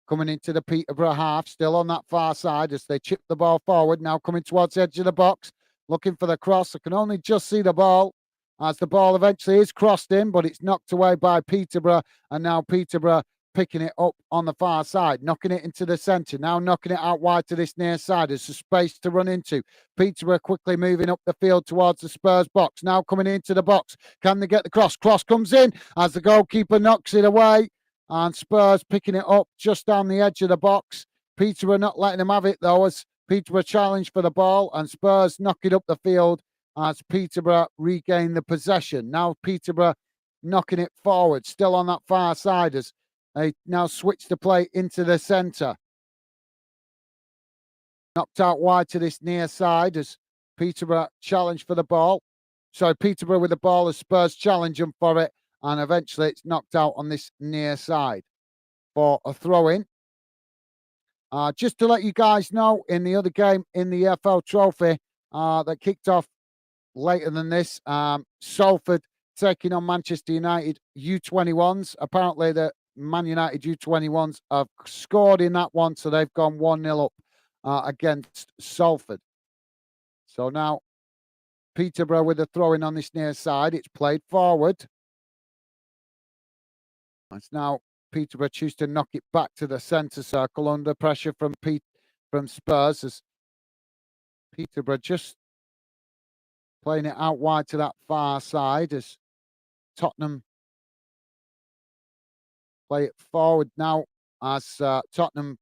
coming into the Peterborough half, still on that far side as they chip the ball forward, now coming towards the edge of the box, looking for the cross. I can only just see the ball as the ball eventually is crossed in, but it's knocked away by Peterborough, and now Peterborough picking it up on the far side, knocking it into the centre, now knocking it out wide to this near side. There's a space to run into. Peterborough quickly moving up the field towards the Spurs box, now coming into the box. Can they get the cross? Cross comes in as the goalkeeper knocks it away, and Spurs picking it up just down the edge of the box. Peterborough not letting them have it though, as Peterborough challenge for the ball, and Spurs knock it up the field as Peterborough regain the possession. Now Peterborough knocking it forward, still on that far side as they now switch the play into the centre. Knocked out wide to this near side as Peterborough challenge for the ball. So Peterborough with the ball as Spurs challenge them for it. And eventually it's knocked out on this near side for a throw-in. Just to let you guys know, in the other game in the EFL Trophy that kicked off later than this, Salford taking on Manchester United U21s. Apparently the Man United U21s have scored in that one, so they've gone 1-0 up against Salford. So now Peterborough with the throw-in on this near side. It's played forward. It's now Peterborough choose to knock it back to the centre circle under pressure from Spurs as Peterborough just playing it out wide to that far side as Tottenham play it forward now as Tottenham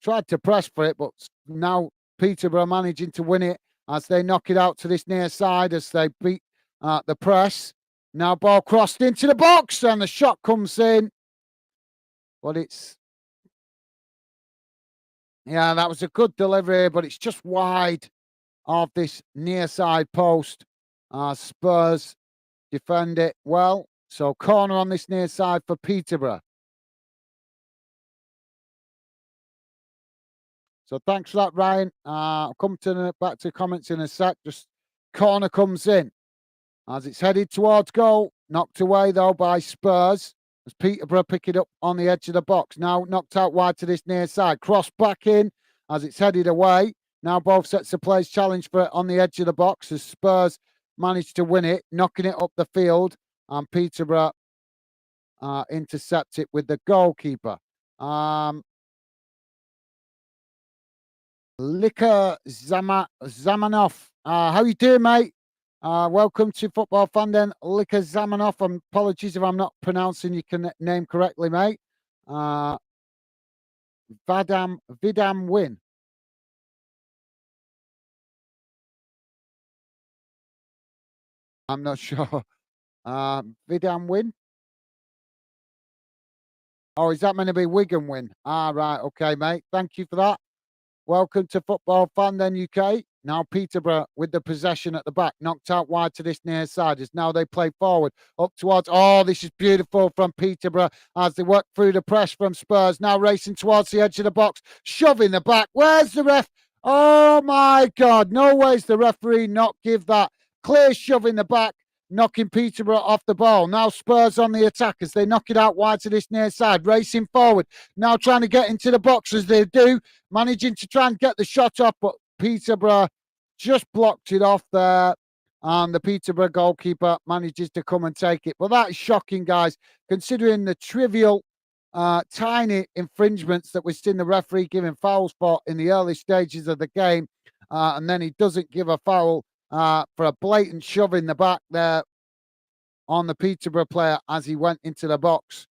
tried to press for it, but now Peterborough managing to win it as they knock it out to this near side as they beat the press. Now ball crossed into the box and the shot comes in. But that was a good delivery, but it's just wide of this near side post. Spurs defend it well. So corner on this near side for Peterborough. So thanks for that, Ryan. I'll come back to comments in a sec. Just corner comes in as it's headed towards goal. Knocked away, though, by Spurs. As Peterborough pick it up on the edge of the box. Now knocked out wide to this near side. Cross back in as it's headed away. Now both sets of players challenge for it on the edge of the box as Spurs managed to win it, knocking it up the field. And Peterborough intercept it with the goalkeeper. Lika Zamanov How you doing, mate? Welcome to Football Fan Den. Lika Zamanov. Apologies if I'm not pronouncing your name correctly, mate. Uh, Vidam Win. I'm not sure. Vidam Win. Oh, is that meant to be Wigan Win? Right. Okay, mate. Thank you for that. Welcome to Football Fan Den UK. Now Peterborough with the possession at the back, knocked out wide to this near side as now they play forward up towards. Oh, this is beautiful from Peterborough as they work through the press from Spurs. Now racing towards the edge of the box, shoving the back. Where's the ref? Oh my God! No way's the referee not give that clear shove in the back, knocking Peterborough off the ball. Now Spurs on the attack as they knock it out wide to this near side, racing forward. Now trying to get into the box as they do, managing to try and get the shot off, but Peterborough just blocked it off there. And the Peterborough goalkeeper manages to come and take it. But that is shocking, guys, considering the trivial, tiny infringements that we've seen the referee giving fouls for in the early stages of the game. And then he doesn't give a foul for a blatant shove in the back there on the Peterborough player as he went into the box.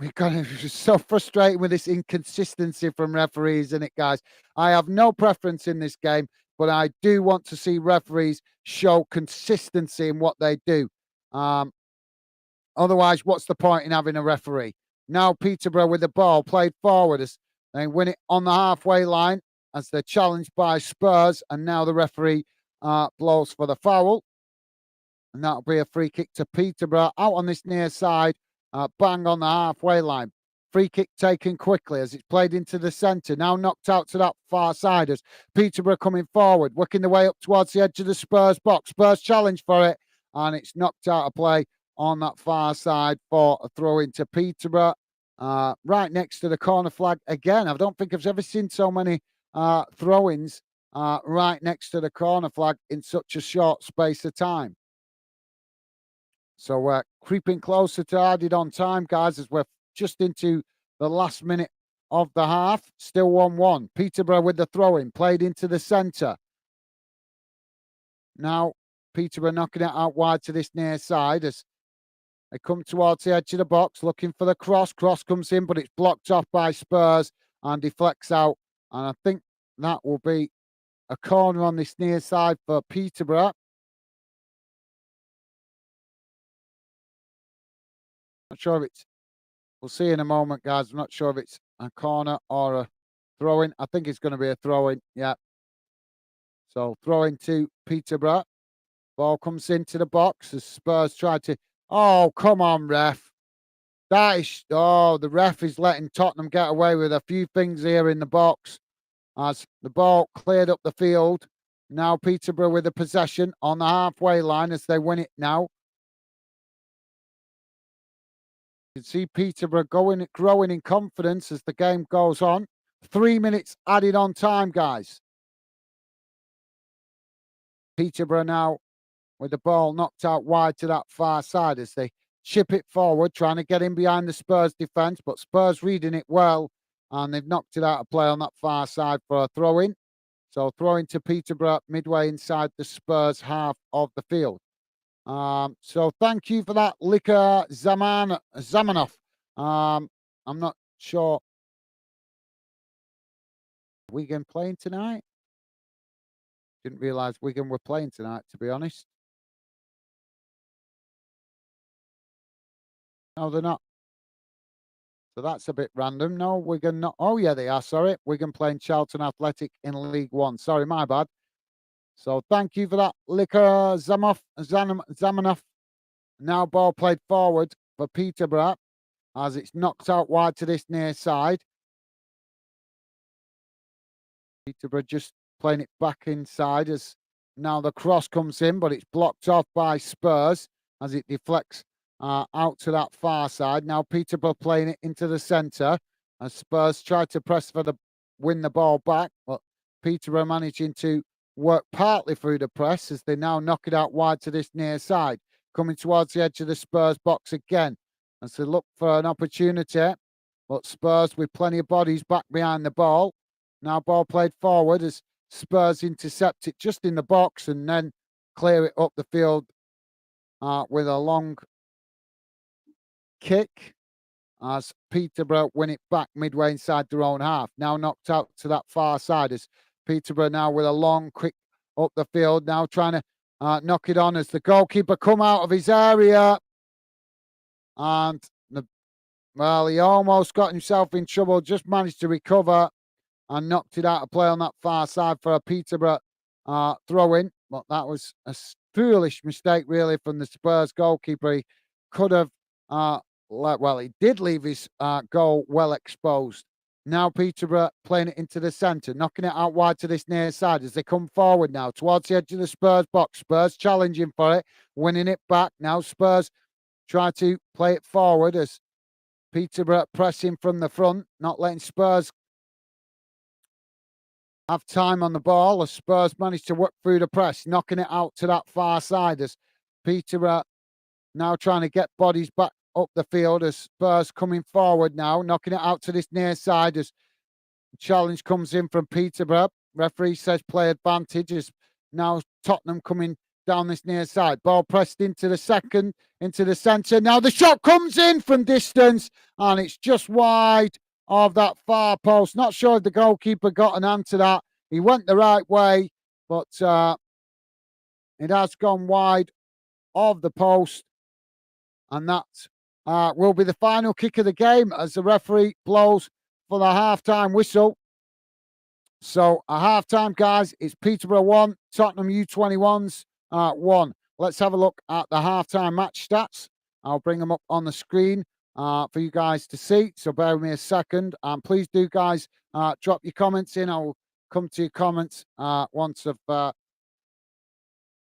It's so frustrating with this inconsistency from referees, isn't it, guys? I have no preference in this game, but I do want to see referees show consistency in what they do. Otherwise, what's the point in having a referee? Now Peterborough with the ball played forward as they win it on the halfway line as they're challenged by Spurs, and now the referee blows for the foul. And that'll be a free kick to Peterborough out on this near side. Bang on the halfway line. Free kick taken quickly as it's played into the centre. Now knocked out to that far side as Peterborough coming forward, working the way up towards the edge of the Spurs box. Spurs challenge for it, and it's knocked out of play on that far side for a throw into Peterborough. Right next to the corner flag again. I don't think I've ever seen so many throw-ins right next to the corner flag in such a short space of time. So we're creeping closer to added on time, guys, as we're just into the last minute of the half. Still 1-1. Peterborough with the throw-in, played into the centre. Now Peterborough knocking it out wide to this near side as they come towards the edge of the box, looking for the cross. Cross comes in, but it's blocked off by Spurs and deflects out. And I think that will be a corner on this near side for Peterborough. Not sure if it's, we'll see in a moment, guys. I'm not sure if it's a corner or a throw-in. I think it's going to be a throw-in, yeah. So throw-in to Peterborough. Ball comes into the box as Spurs try to, oh, come on, ref. That is, oh, the ref is letting Tottenham get away with a few things here in the box as the ball cleared up the field. Now Peterborough with the possession on the halfway line as they win it now. You can see Peterborough growing in confidence as the game goes on. 3 minutes added on time, guys. Peterborough now with the ball knocked out wide to that far side as they chip it forward, trying to get in behind the Spurs defence, but Spurs reading it well, and they've knocked it out of play on that far side for a throw-in. So throw-in to Peterborough midway inside the Spurs half of the field. So thank you for that, Lika Zamanov. I'm not sure. Wigan playing tonight? Didn't realise Wigan were playing tonight, to be honest. No, they're not. So that's a bit random. No, Wigan not. Oh, yeah, they are. Sorry. Wigan playing Charlton Athletic in League One. Sorry, my bad. So thank you for that, Lika Zamanov. Now ball played forward for Peterborough as it's knocked out wide to this near side. Peterborough just playing it back inside as now the cross comes in, but it's blocked off by Spurs as it deflects out to that far side. Now Peterborough playing it into the centre as Spurs try to press for the win the ball back, but Peterborough managing to work partly through the press as they now knock it out wide to this near side, coming towards the edge of the Spurs box again as they look for an opportunity, but Spurs with plenty of bodies back behind the ball. Now ball played forward as Spurs intercept it just in the box and then clear it up the field with a long kick as Peterborough win it back midway inside their own half. Now knocked out to that far side as Peterborough now with a long quick up the field, now trying to knock it on as the goalkeeper come out of his area. And, well, he almost got himself in trouble, just managed to recover and knocked it out of play on that far side for a Peterborough throw-in. But that was a foolish mistake, really, from the Spurs goalkeeper. He could have, well, he did leave his goal well exposed. Now Peterborough playing it into the centre, knocking it out wide to this near side as they come forward now towards the edge of the Spurs box. Spurs challenging for it, winning it back. Now Spurs try to play it forward as Peterborough pressing from the front, not letting Spurs have time on the ball as Spurs managed to work through the press, knocking it out to that far side as Peterborough now trying to get bodies back up the field as Spurs coming forward now, knocking it out to this near side as the challenge comes in from Peterborough. Referee says play advantage as now Tottenham coming down this near side. Ball pressed into the centre. Now the shot comes in from distance and it's just wide of that far post. Not sure if the goalkeeper got an hand to that. He went the right way, but it has gone wide of the post. And that will be the final kick of the game as the referee blows for the half-time whistle. So a half-time, guys, it's Peterborough 1, Tottenham U21s 1. Let's have a look at the half-time match stats. I'll bring them up on the screen for you guys to see. So bear with me a second. And please do, guys, drop your comments in. I'll come to your comments once I've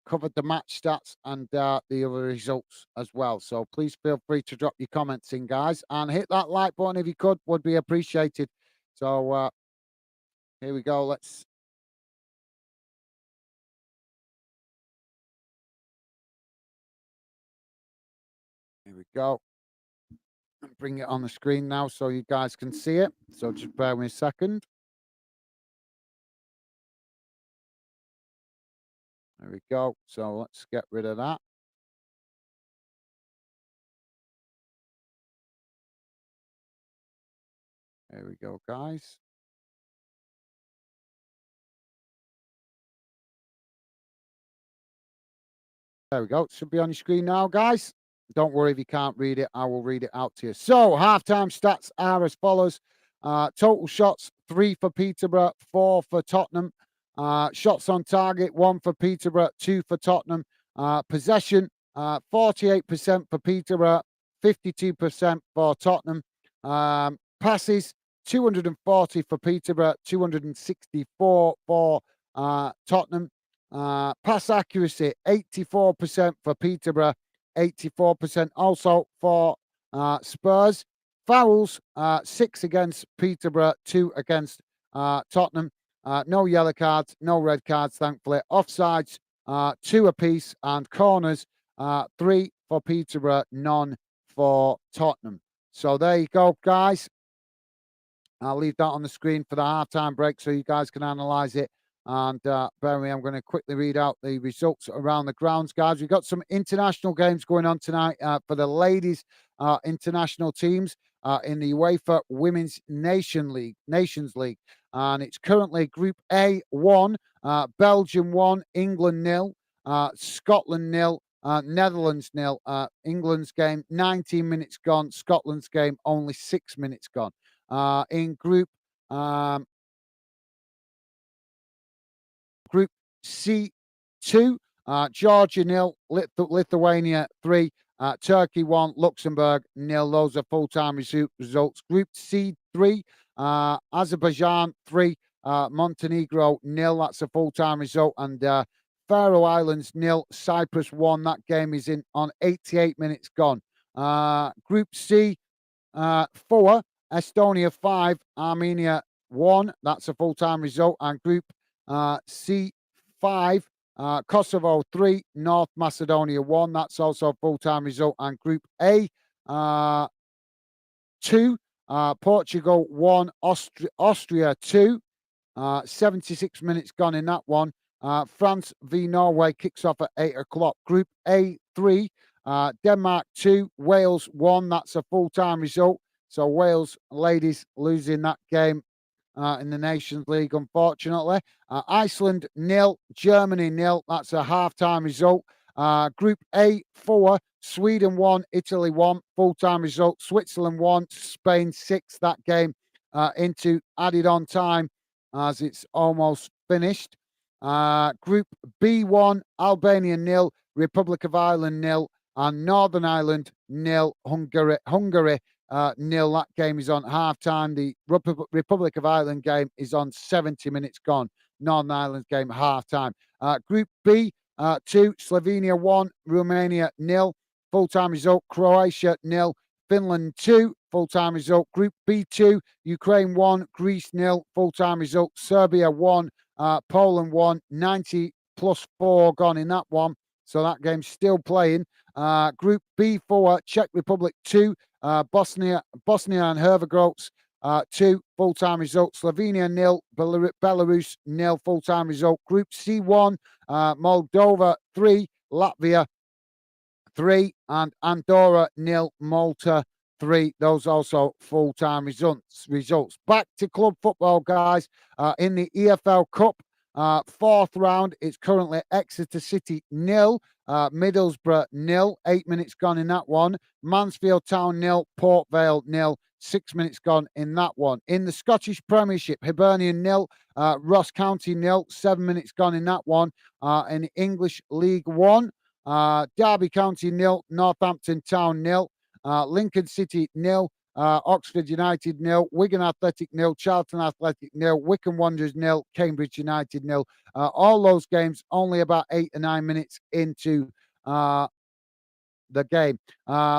covered the match stats and the other results as well. So please feel free to drop your comments in, guys, and hit that like button if you could, would be appreciated. So here we go. Here we go. Bring it on the screen now so you guys can see it. So just bear with me a second. There we go. So let's get rid of that. There we go, guys. There we go. It should be on your screen now, guys. Don't worry if you can't read it. I will read it out to you. So halftime stats are as follows. Total shots, 3 for Peterborough, 4 for Tottenham. Shots on target, 1 for Peterborough, 2 for Tottenham. Possession, 48% for Peterborough, 52% for Tottenham. Passes, 240 for Peterborough, 264 for Tottenham. Pass accuracy, 84% for Peterborough, 84% also for Spurs. Fouls, 6 against Peterborough, 2 against Tottenham. No yellow cards, no red cards, thankfully. Offsides, 2 apiece, and corners, 3 for Peterborough, none for Tottenham. So there you go, guys. I'll leave that on the screen for the halftime break so you guys can analyse it. And bear with me, I'm going to quickly read out the results around the grounds, guys. We've got some international games going on tonight for the ladies' international teams in the UEFA Women's Nations League. And it's currently Group A 1, Belgium 1, England 0, Scotland 0, Netherlands 0. England's game 19 minutes gone. Scotland's game only 6 minutes gone. In Group C2, Georgia 0, Lithuania 3, Turkey 1, Luxembourg 0. Those are full-time results. Group C3, Azerbaijan 3, Montenegro 0. That's a full-time result. And Faroe Islands 0, Cyprus 1. That game is in on 88 minutes gone. Group C 4, Estonia 5, Armenia 1. That's a full-time result. And Group C5, Kosovo 3, North Macedonia 1. That's also a full-time result. And Group A 2, Portugal 1, Austria 2. 76 minutes gone in that one. France v Norway kicks off at 8 o'clock. Group A3, Denmark 2, Wales 1. That's a full-time result. So Wales ladies losing that game in the Nations League, unfortunately. Iceland 0, Germany 0. That's a half-time result. Group A4, Sweden 1, Italy 1. Full-time result. Switzerland 1, Spain 6. That game into added on time as it's almost finished. Group B1, Albania 0, Republic of Ireland 0, and Northern Ireland 0, Hungary 0. That game is on half-time. The Republic of Ireland game is on 70 minutes gone. Northern Ireland game half-time. Group B, 2, Slovenia 1, Romania 0. Full-time result, Croatia 0, Finland 2. Full-time result. Group B2, Ukraine 1, Greece 0. Full-time result, Serbia 1, Poland 1. 90 plus 4 gone in that one. So that game's still playing. Group B4, Czech Republic 2, Bosnia and Herzegovina 2. Full-time result. Slovenia 0, Belarus 0. Full-time result. Group C1, Moldova 3, Latvia 3, and Andorra 0, Malta 3. Those also full-time results. Back to club football, guys. In the EFL Cup, fourth round, it's currently Exeter City 0, Middlesbrough 0. 8 minutes gone in that one. Mansfield Town 0, Port Vale 0. 6 minutes gone in that one. In the Scottish Premiership, Hibernian 0, Ross County 0. 7 minutes gone in that one. In English League One, Derby County 0, Northampton Town 0, Lincoln City 0, Oxford United 0, Wigan Athletic 0, Charlton Athletic 0, Wycombe Wanderers 0, Cambridge United 0. All those games only about 8 or 9 minutes into the game.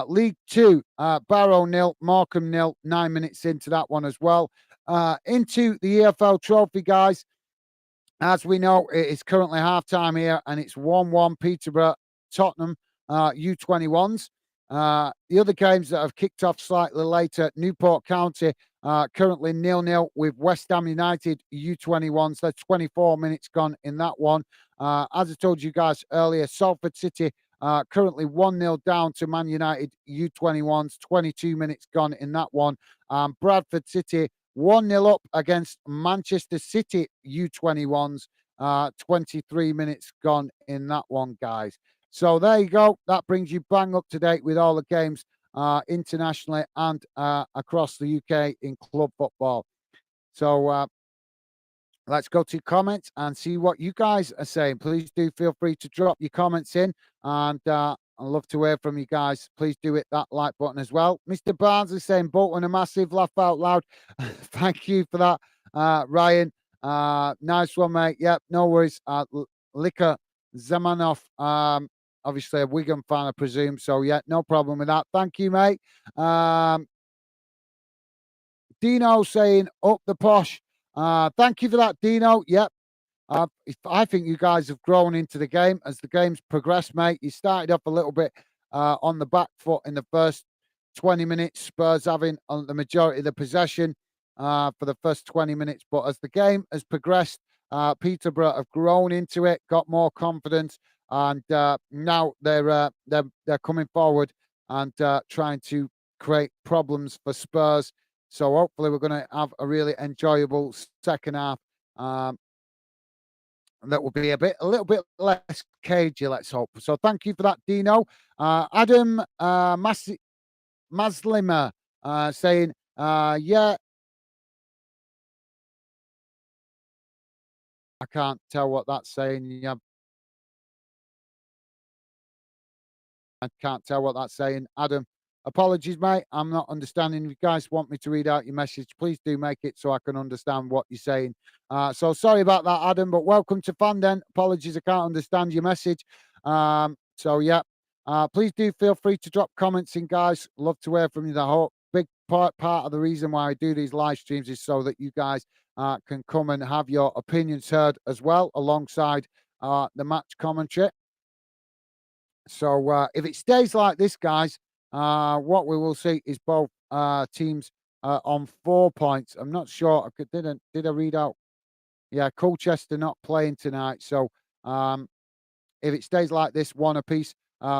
League 2, Barrow 0, Morecambe 0, 9 minutes into that one as well. Into the EFL Trophy, guys. As we know, it is currently half-time here, and it's 1-1 Peterborough, Tottenham U21s. The other games that have kicked off slightly later, Newport County currently 0-0 with West Ham United U21s. That's 24 minutes gone in that one. As I told you guys earlier, Salford City currently 1-0 down to Man United U21s. 22 minutes gone in that one. Bradford City 1-0 up against Manchester City U21s. 23 minutes gone in that one, guys. So there you go. That brings you bang up to date with all the games internationally and across the UK in club football. So let's go to comments and see what you guys are saying. Please do feel free to drop your comments in, and I'd love to hear from you guys. Please do hit that like button as well. Mr. Barnes is saying, Bolton, a massive laugh out loud. Thank you for that, Ryan. Nice one, mate. Yep, no worries. Lika Zamanov, obviously a Wigan fan, I presume. So, yeah, no problem with that. Thank you, mate. Dino saying, up the posh. Thank you for that, Dino. Yep. I think you guys have grown into the game as the game's progressed, mate. You started off a little bit on the back foot in the first 20 minutes, Spurs having the majority of the possession for the first 20 minutes. But as the game has progressed, Peterborough have grown into it, got more confidence, and now they're coming forward and trying to create problems for Spurs. So hopefully we're going to have a really enjoyable second half. That will be a little bit less cagey, let's hope. So thank you for that, Dino. Adam Maslima saying, yeah, I can't tell what that's saying. Yeah, I can't tell what that's saying. Adam, apologies, mate. I'm not understanding. If you guys want me to read out your message, please do make it so I can understand what you're saying. So sorry about that, Adam, but welcome to Fanden. Apologies, I can't understand your message. So, yeah, please do feel free to drop comments in, guys. Love to hear from you. The whole big part of the reason why I do these live streams is so that you guys can come and have your opinions heard as well alongside the match commentary. So if it stays like this, guys, what we will see is both teams on 4 points. I'm not sure. Did I read out Yeah, Colchester not playing tonight. So if it stays like this, one apiece,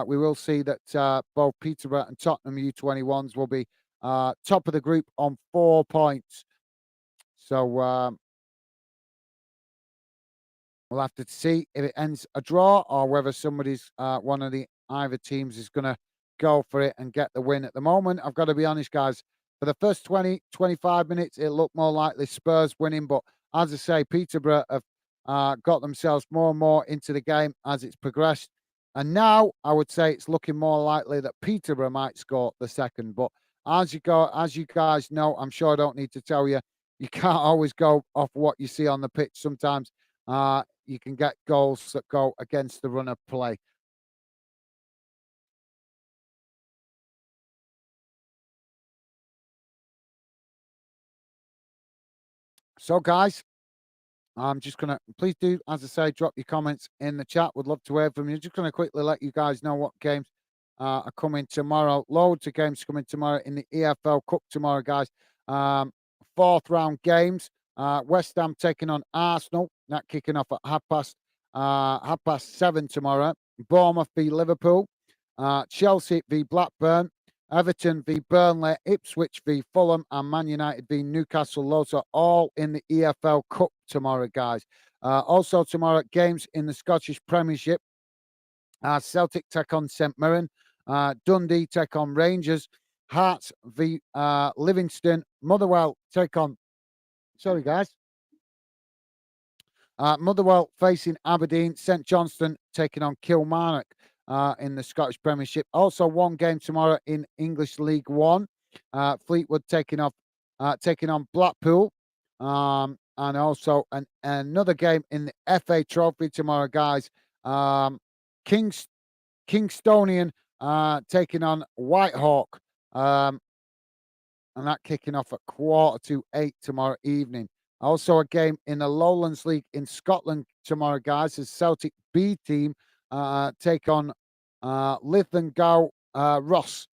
we will see that both Peterborough and Tottenham U21s will be top of the group on 4 points. So we'll have to see if it ends a draw or whether somebody's one of the either teams is going to go for it and get the win. At the moment, I've got to be honest, guys. For the first 20, 25 minutes, it looked more likely Spurs winning. But as I say, Peterborough have got themselves more and more into the game as it's progressed. And now I would say it's looking more likely that Peterborough might score the second. But as you guys know, I'm sure I don't need to tell you, you can't always go off what you see on the pitch. Sometimes you can get goals that go against the run of play. So, guys, I'm just going to please do, as I say, drop your comments in the chat. Would love to hear from you. Just going to quickly let you guys know what games are coming tomorrow. Loads of games coming tomorrow in the EFL Cup tomorrow, guys. Fourth round games. West Ham taking on Arsenal. That kicking off at half past 7 tomorrow. Bournemouth v Liverpool. Chelsea v Blackburn. Everton v Burnley, Ipswich v Fulham, and Man United v Newcastle. Those are all in the EFL Cup tomorrow, guys. Also tomorrow, games in the Scottish Premiership. Celtic take on St Mirren. Dundee take on Rangers. Hearts v Livingston. Motherwell take on... Sorry, guys. Motherwell facing Aberdeen. St Johnstone taking on Kilmarnock in the Scottish Premiership. Also, one game tomorrow in English League One. Fleetwood taking on Blackpool. And also another game in the FA Trophy tomorrow, guys. Kingstonian taking on Whitehawk. And that kicking off at 7:45 tomorrow evening. Also, a game in the Lowlands League in Scotland tomorrow, guys, as Celtic B team take on Lincolngow Ross,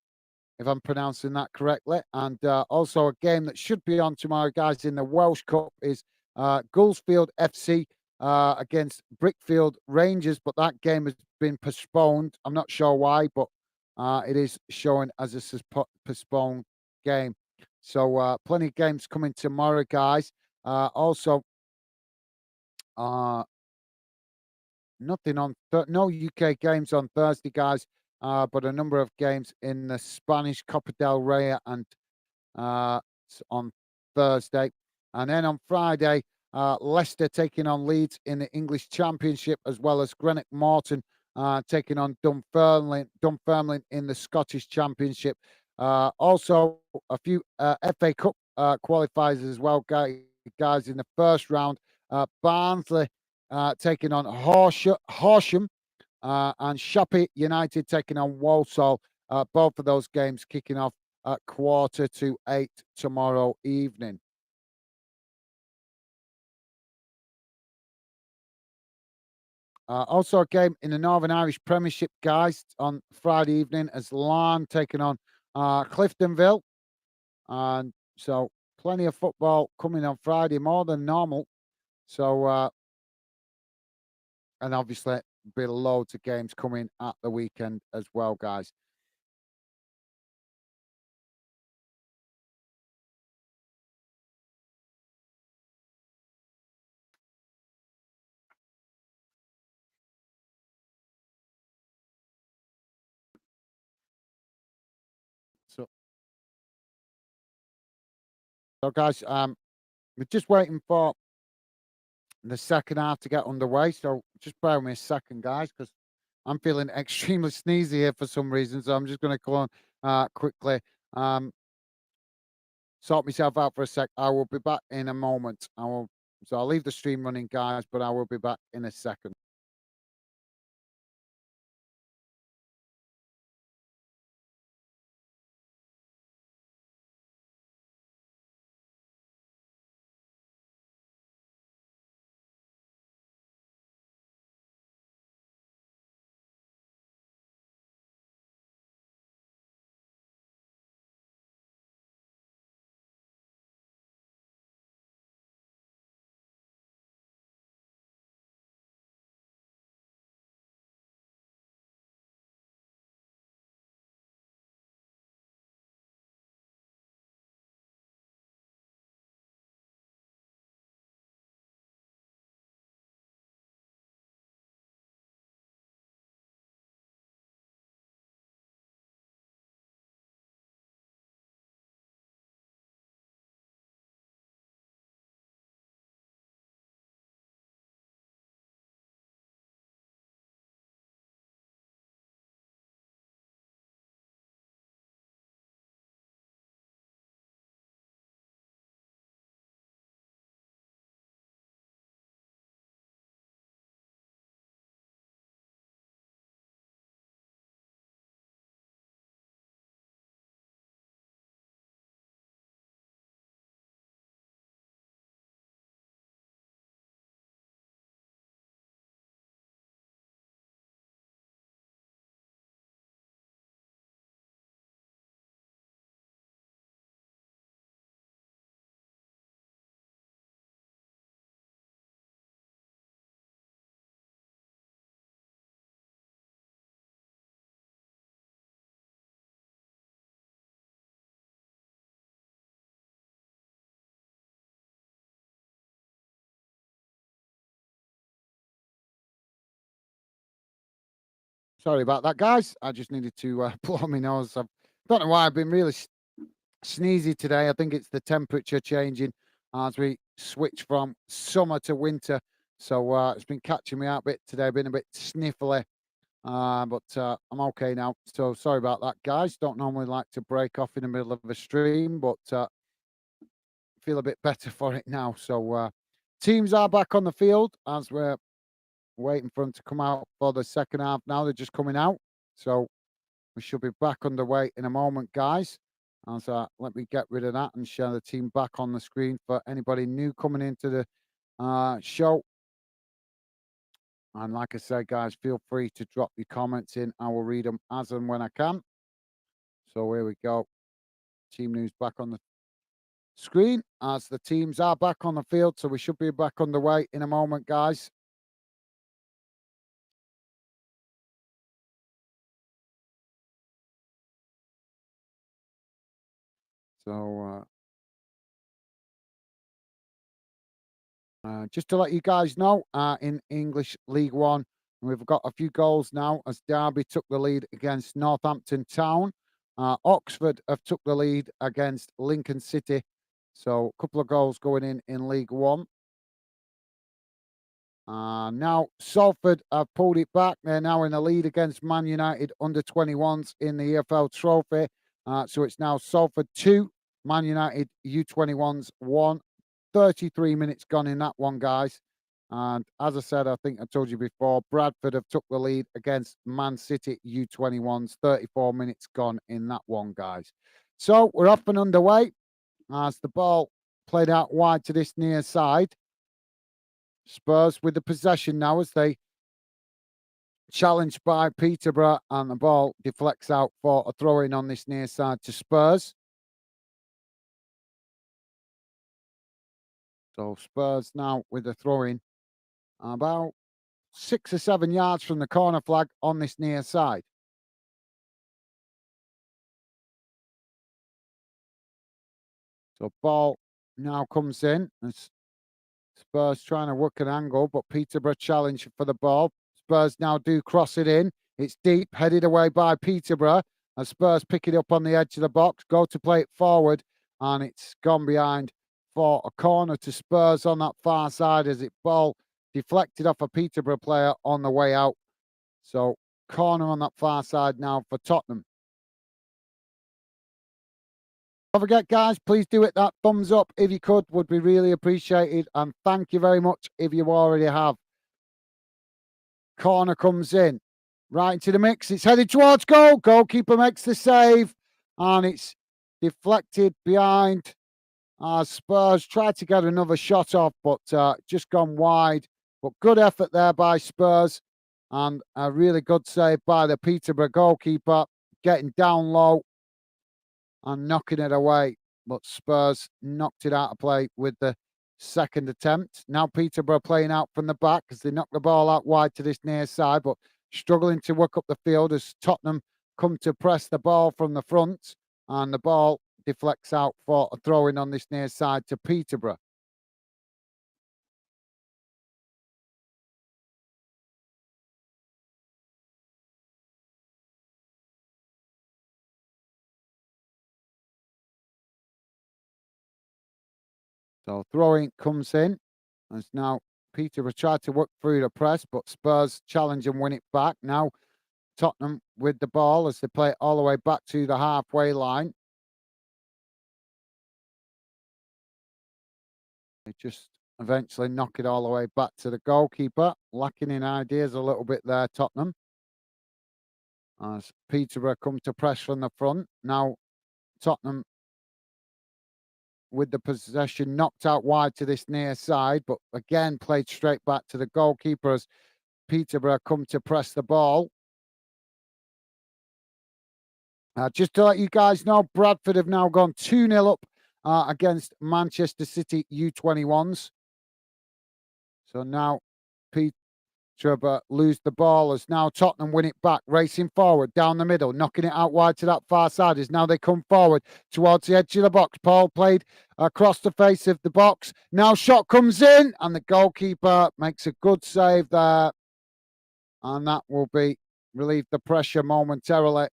if I'm pronouncing that correctly. And also a game that should be on tomorrow, guys, in the Welsh Cup is Goulsfield FC against Brickfield Rangers, but that game has been postponed. I'm not sure why, but it is showing as a postponed game. So plenty of games coming tomorrow, guys. Also, nothing on no UK games on Thursday, guys. But a number of games in the Spanish Copa del Rey and on Thursday, and then on Friday, Leicester taking on Leeds in the English Championship, as well as Greenock Morton taking on Dunfermline in the Scottish Championship. Also, a few FA Cup qualifiers as well, guys. In the first round, Barnsley taking on Horsham, and Sheppey United taking on Walsall. Both of those games kicking off at 7:45 tomorrow evening. Also, a game in the Northern Irish Premiership, guys, on Friday evening as Larne taking on Cliftonville. And so, plenty of football coming on Friday, more than normal. So, and obviously, be loads of games coming at the weekend as well, guys. So, guys, we're just waiting for the second half to get underway. So just bear with me a second, guys, because I'm feeling extremely sneezy here for some reason. So I'm just going to go on quickly, sort myself out for a sec. I will be back in a moment. So I'll leave the stream running, guys, but I will be back in a second. Sorry about that, guys. I just needed to blow my nose. I don't know why I've been really sneezy today. I think it's the temperature changing as we switch from summer to winter. So it's been catching me out a bit today. Been a bit sniffly, but I'm okay now. So sorry about that, guys. Don't normally like to break off in the middle of a stream, but feel a bit better for it now. So teams are back on the field as we're waiting for them to come out for the second half now. They're just coming out. So we should be back underway in a moment, guys. As let me get rid of that and share the team back on the screen for anybody new coming into the show. And like I said, guys, feel free to drop your comments in. I will read them as and when I can. So here we go. Team news back on the screen as the teams are back on the field. So we should be back underway in a moment, guys. So just to let you guys know, in English League One, we've got a few goals now as Derby took the lead against Northampton Town. Oxford have took the lead against Lincoln City. So a couple of goals going in League One. Now Salford have pulled it back. They're now in the lead against Man United under-21s in the EFL Trophy. So it's now Salford 2, Man United U21s 1. 33 minutes gone in that one, guys. And as I said, I think I told you before, Bradford have took the lead against Man City U21s. 34 minutes gone in that one, guys. So we're up and underway as the ball played out wide to this near side. Spurs with the possession now as they challenged by Peterborough, and the ball deflects out for a throw-in on this near side to Spurs. So Spurs now with the throw-in about 6 or 7 yards from the corner flag on this near side. So ball now comes in. As Spurs trying to work an angle, but Peterborough challenge for the ball. Spurs now do cross it in. It's deep, headed away by Peterborough. As Spurs pick it up on the edge of the box, go to play it forward, and it's gone behind for a corner to Spurs on that far side as it ball deflected off a Peterborough player on the way out. So corner on that far side now for Tottenham. Don't forget, guys, please do hit that thumbs up if you could. Would be really appreciated. And thank you very much if you already have. Corner comes in. Right into the mix. It's headed towards goal. Goalkeeper makes the save. And it's deflected behind. Spurs tried to get another shot off, but just gone wide. But good effort there by Spurs. And a really good save by the Peterborough goalkeeper. Getting down low and knocking it away. But Spurs knocked it out of play with the second attempt. Now Peterborough playing out from the back as they knock the ball out wide to this near side, but struggling to work up the field as Tottenham come to press the ball from the front, and the ball deflects out for a throw-in on this near side to Peterborough. So throwing comes in as now Peterborough tried to work through the press, but Spurs challenge and win it back. Now Tottenham with the ball as they play it all the way back to the halfway line. They just eventually knock it all the way back to the goalkeeper. Lacking in ideas a little bit there, Tottenham. As Peterborough come to press from the front. Now Tottenham with the possession knocked out wide to this near side, but again played straight back to the goalkeeper as Peterborough come to press the ball. Just to let you guys know, Bradford have now gone 2-0 up against Manchester City U21s. So now Peterborough lose the ball as now Tottenham win it back, racing forward down the middle, knocking it out wide to that far side as now they come forward towards the edge of the box. Paul played across the face of the box. Now shot comes in and the goalkeeper makes a good save there. And that will be relieve the pressure momentarily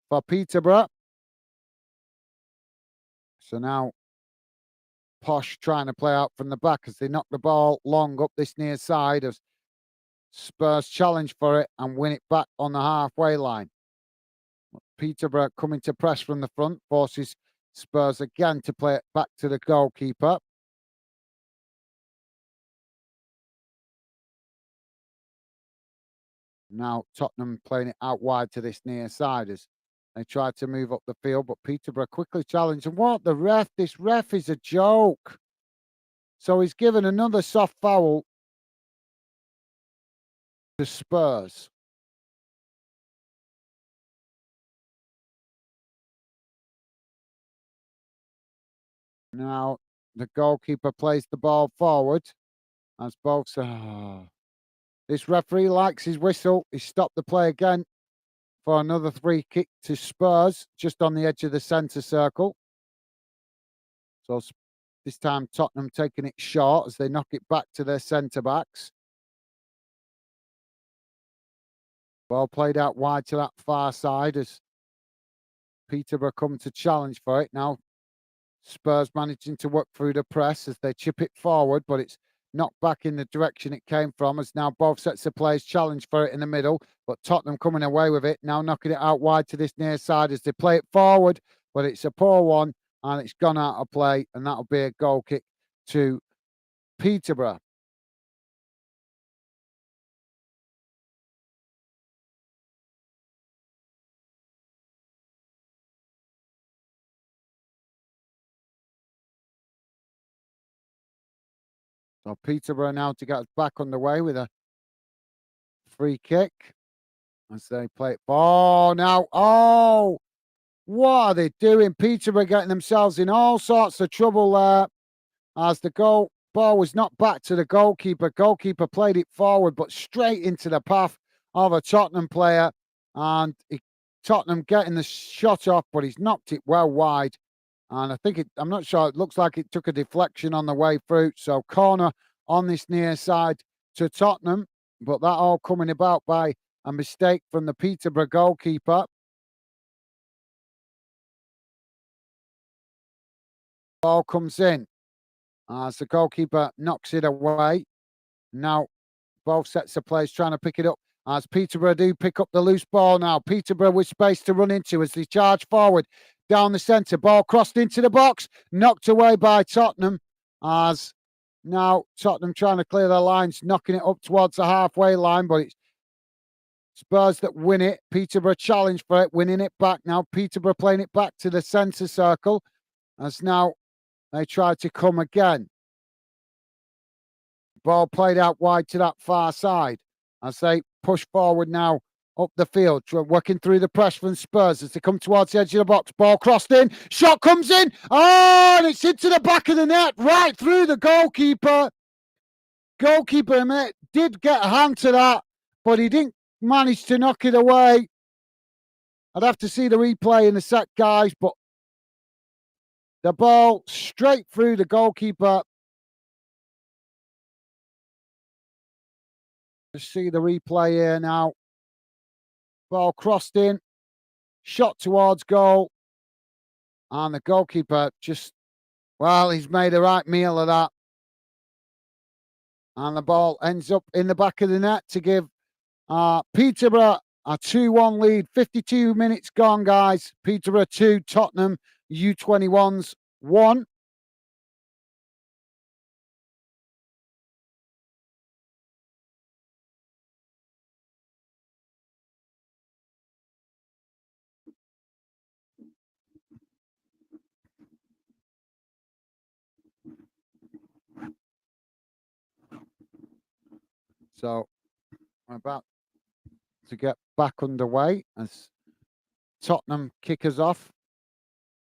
for Peterborough. So now Posh trying to play out from the back as they knock the ball long up this near side as Spurs challenge for it and win it back on the halfway line. Peterborough coming to press from the front, forces Spurs again to play it back to the goalkeeper. Now Tottenham playing it out wide to this near side as they try to move up the field, but Peterborough quickly challenge. And what the ref? This ref is a joke. So he's given another soft foul to Spurs. Now the goalkeeper plays the ball forward as both. This referee likes his whistle. He stopped the play again for another free kick to Spurs, just on the edge of the centre circle. So this time Tottenham taking it short as they knock it back to their centre backs. Ball played out wide to that far side as Peterborough come to challenge for it. Now Spurs managing to work through the press as they chip it forward, but it's knocked back in the direction it came from as now both sets of players challenge for it in the middle, but Tottenham coming away with it, now knocking it out wide to this near side as they play it forward, but it's a poor one and it's gone out of play, and that'll be a goal kick to Peterborough. So Peterborough now to get us back underway with a free kick as they play it. Oh, now, oh, what are they doing? Peterborough getting themselves in all sorts of trouble there as the ball was knocked back to the goalkeeper. Goalkeeper played it forward, but straight into the path of a Tottenham player. And Tottenham getting the shot off, but he's knocked it well wide. And I think I'm not sure, it looks like it took a deflection on the way through. So corner on this near side to Tottenham, but that all coming about by a mistake from the Peterborough goalkeeper. Ball comes in as the goalkeeper knocks it away. Now both sets of players trying to pick it up as Peterborough do pick up the loose ball now. Peterborough with space to run into as they charge forward down the centre. Ball crossed into the box, knocked away by Tottenham as now Tottenham trying to clear their lines, knocking it up towards the halfway line, but it's Spurs that win it. Peterborough challenge for it, winning it back now. Peterborough playing it back to the centre circle as now they try to come again. Ball played out wide to that far side as they push forward now up the field, working through the press from Spurs as they come towards the edge of the box. Ball crossed in, shot comes in, oh, and it's into the back of the net, right through the goalkeeper. Goalkeeper did get a hand to that, but he didn't manage to knock it away. I'd have to see the replay in a sec, guys, but the ball straight through the goalkeeper. Just see the replay here now. Ball crossed in, shot towards goal, and the goalkeeper just, well, he's made a right meal of that. And the ball ends up in the back of the net to give Peterborough a 2-1 lead. 52 minutes gone, guys. Peterborough 2, Tottenham U21s 1. So we're about to get back underway as Tottenham kick us off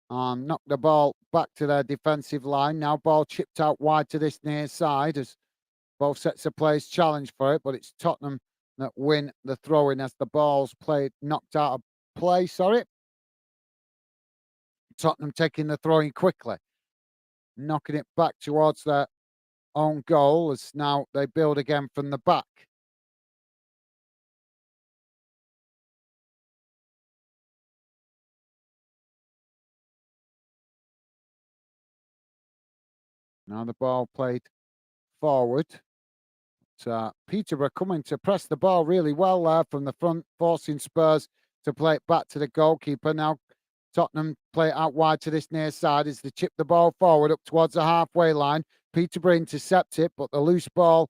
and knock the ball back to their defensive line. Now ball chipped out wide to this near side as both sets of players challenge for it, but it's Tottenham that win the throw-in as the ball's knocked out of play, sorry. Tottenham taking the throw-in quickly, knocking it back towards their own goal as now they build again from the back. Now the ball played forward. Peterborough coming to press the ball really well there from the front, forcing Spurs to play it back to the goalkeeper. Now Tottenham play it out wide to this near side as they chip the ball forward up towards the halfway line. Peterborough intercept it, but the loose ball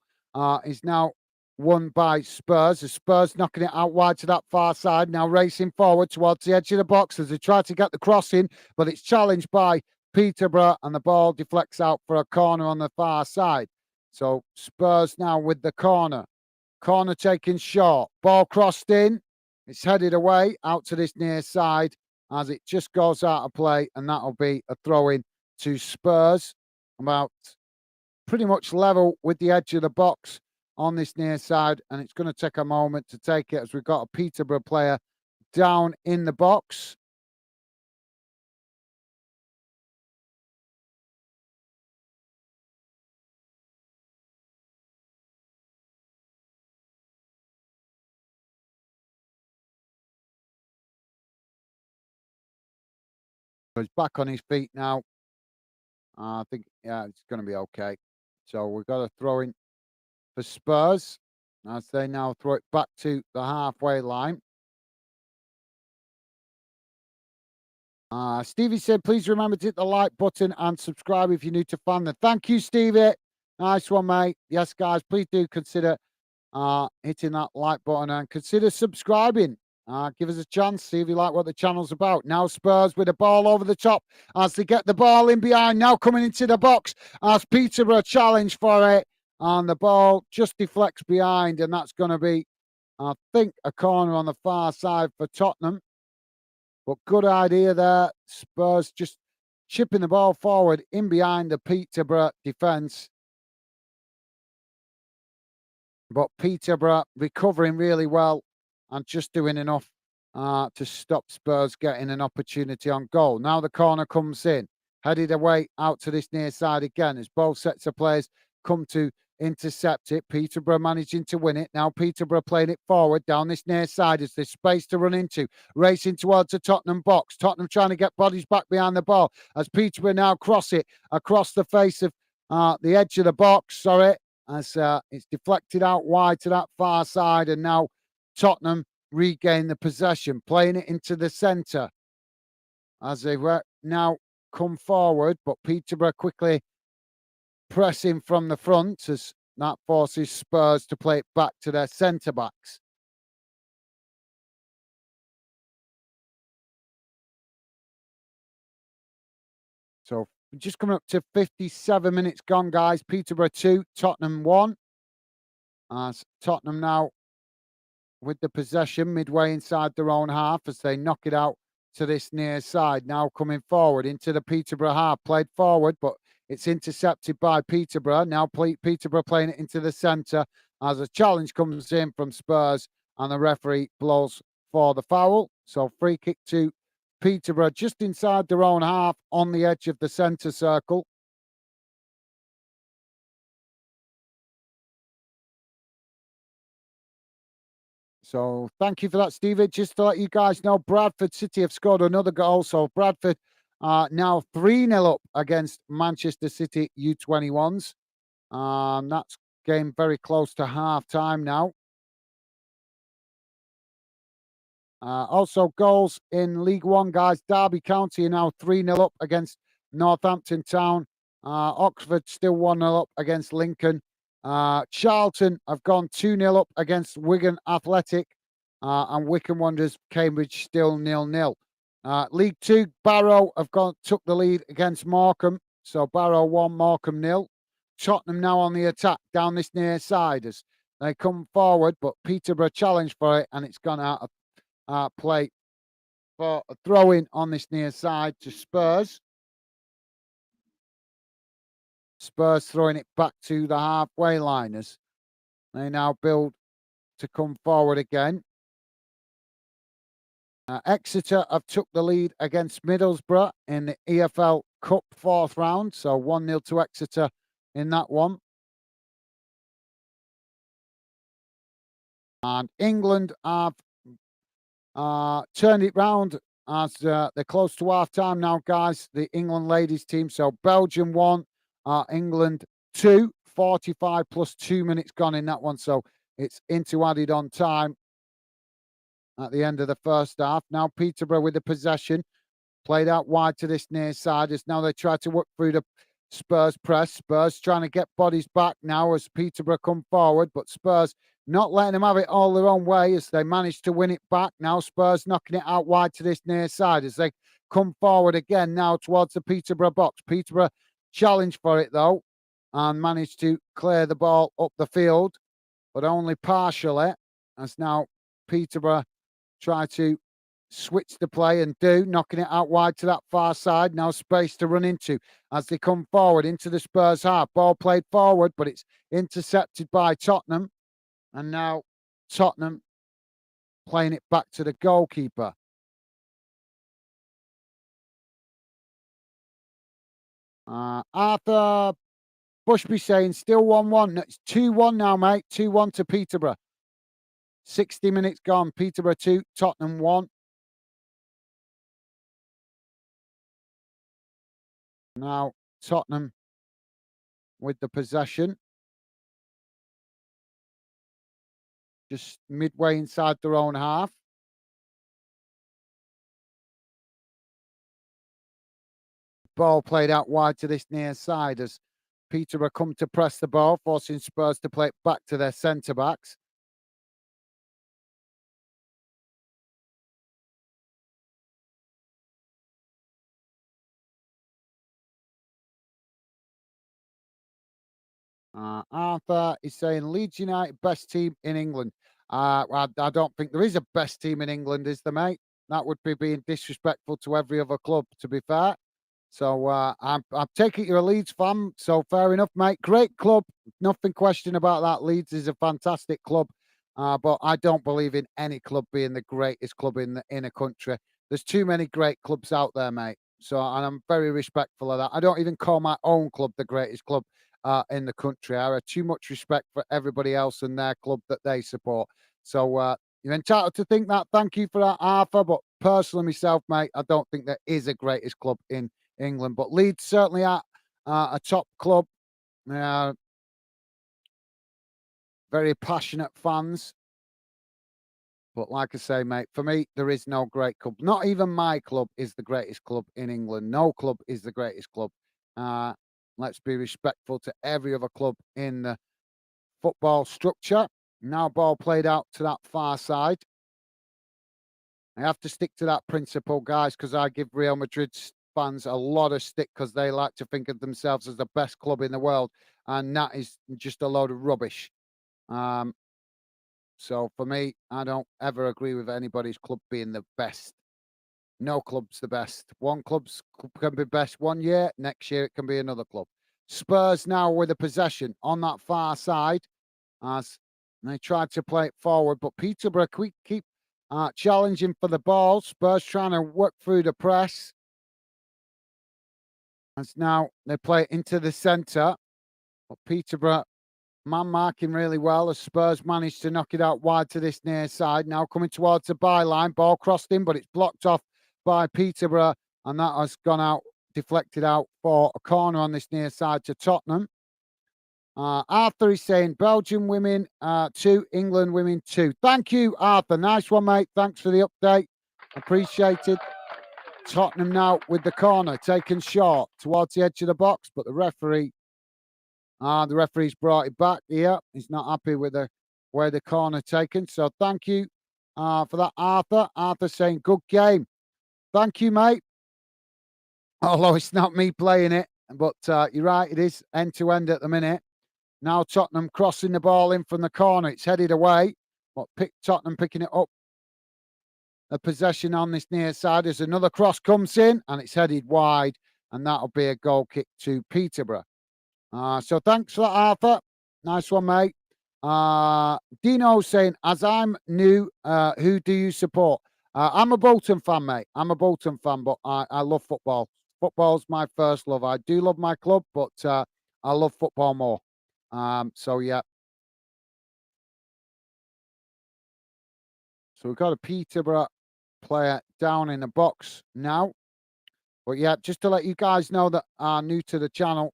is now won by Spurs. The Spurs knocking it out wide to that far side, now racing forward towards the edge of the box as they try to get the cross in, but it's challenged by Peterborough and the ball deflects out for a corner on the far side. So Spurs now with the corner. Corner taken short. Ball crossed in. It's headed away out to this near side as it just goes out of play, and that'll be a throw in to Spurs. About pretty much level with the edge of the box on this near side, and it's going to take a moment to take it as we've got a Peterborough player down in the box. So he's back on his feet now. I think, yeah, it's going to be okay. So we've got a throw in for Spurs as they now throw it back to the halfway line. Stevie said, please remember to hit the like button and subscribe if you're new to Fan. Thank you, Stevie. Nice one, mate. Yes, guys, please do consider hitting that like button and consider subscribing. Give us a chance, see if you like what the channel's about. Now Spurs with the ball over the top as they get the ball in behind. Now coming into the box as Peterborough challenge for it. And the ball just deflects behind, and that's going to be, I think, a corner on the far side for Tottenham. But good idea there. Spurs just chipping the ball forward in behind the Peterborough defence. But Peterborough recovering really well and just doing enough to stop Spurs getting an opportunity on goal. Now the corner comes in, headed away out to this near side again as both sets of players come to intercept it. Peterborough managing to win it. Now Peterborough playing it forward down this near side as there's space to run into. Racing towards the Tottenham box. Tottenham trying to get bodies back behind the ball as Peterborough now cross it across the face of the edge of the box. Sorry. As it's deflected out wide to that far side, and now Tottenham regain the possession, playing it into the centre as they now come forward, but Peterborough quickly pressing from the front as that forces Spurs to play it back to their centre-backs. So just coming up to 57 minutes gone, guys. Peterborough 2, Tottenham 1. As Tottenham now with the possession midway inside their own half as they knock it out to this near side. Now coming forward into the Peterborough half. Played forward, but it's intercepted by Peterborough. Now Peterborough playing it into the centre as a challenge comes in from Spurs and the referee blows for the foul. So free kick to Peterborough just inside their own half on the edge of the centre circle. So thank you for that, Stevie. Just to let you guys know, Bradford City have scored another goal. So Bradford are now 3-0 up against Manchester City U21s. That's game very close to half time now. Also, goals in League One, guys. Derby County are now 3-0 up against Northampton Town. Oxford still 1-0 up against Lincoln. Charlton have gone 2-0 up against Wigan Athletic. And Wycombe Wanderers, Cambridge still 0-0. League Two, Barrow have took the lead against Morecambe. So Barrow 1, Morecambe 0. Tottenham now on the attack down this near side as they come forward, but Peterborough challenge for it, and it's gone out of play for a throw-in on this near side to Spurs. Spurs throwing it back to the halfway line as they now build to come forward again. Exeter have took the lead against Middlesbrough in the EFL Cup 4th round. So 1-0 to Exeter in that one. And England have turned it round as they're close to half time now, guys. The England ladies team. So Belgium 1, England 2, 45 plus 2 minutes gone in that one. So it's into added on time at the end of the first half. Now Peterborough with the possession. Played out wide to this near side as now they try to work through the Spurs press. Spurs trying to get bodies back now as Peterborough come forward, but Spurs not letting them have it all their own way as they manage to win it back. Now Spurs knocking it out wide to this near side as they come forward again now towards the Peterborough box. Peterborough challenged for it though and managed to clear the ball up the field, but only partially as now Peterborough try to switch the play and knocking it out wide to that far side. Now space to run into as they come forward into the Spurs half. Ball played forward, but it's intercepted by Tottenham. And now Tottenham playing it back to the goalkeeper. Arthur Bushby saying still 1-1. It's 2-1 now, mate. 2-1 to Peterborough. 60 minutes gone. Peterborough 2, Tottenham 1. Now Tottenham with the possession. Just midway inside their own half. Ball played out wide to this near side as Peterborough come to press the ball, forcing Spurs to play it back to their centre-backs. Arthur is saying Leeds United best team in England. I don't think there is a best team in England, is there, mate? That would be being disrespectful to every other club, to be fair. So I'm taking you're a Leeds fan, so fair enough, mate. Great club, nothing question about that. Leeds is a fantastic club, but I don't believe in any club being the greatest club in a country. There's too many great clubs out there, mate. So and I'm very respectful of that. I don't even call my own club the greatest club in the country. I have too much respect for everybody else and their club that they support. So you're entitled to think that. Thank you for that, Arthur. But personally, myself, mate, I don't think there is a greatest club in England. But Leeds certainly are a top club. Very passionate fans. But like I say, mate, for me, there is no great club. Not even my club is the greatest club in England. No club is the greatest club. Let's be respectful to every other club in the football structure. Now ball played out to that far side. I have to stick to that principle, guys, because I give Real Madrid fans a lot of stick because they like to think of themselves as the best club in the world. And that is just a load of rubbish. So for me, I don't ever agree with anybody's club being the best. No club's the best. One club's can be best one year, next year it can be another club. Spurs now with a possession on that far side as they tried to play it forward, but Peterborough keep challenging for the ball. Spurs trying to work through the press. As now they play it into the centre, but Peterborough man marking really well as Spurs managed to knock it out wide to this near side. Now coming towards the byline, ball crossed in, but it's blocked off by Peterborough, and that has gone out, deflected out for a corner on this near side to Tottenham. Arthur is saying Belgium women 2, England women 2. Thank you, Arthur. Nice one, mate. Thanks for the update. Appreciated. Tottenham now with the corner taken short towards the edge of the box, but the referee's brought it back here. He's not happy with the way the corner taken. So thank you for that, Arthur. Arthur saying good game. Thank you, mate. Although it's not me playing it, but you're right, it is end to end at the minute. Now Tottenham crossing the ball in from the corner. It's headed away, but Tottenham picking it up. A possession on this near side as another cross comes in and it's headed wide, and that'll be a goal kick to Peterborough. So thanks for that, Arthur. Nice one, mate. Dino saying, as I'm new, who do you support? I'm a Bolton fan, mate. I'm a Bolton fan, but I love football. Football's my first love. I do love my club, but I love football more. So, yeah. So we've got a Peterborough player down in the box now. But, yeah, just to let you guys know that are new to the channel,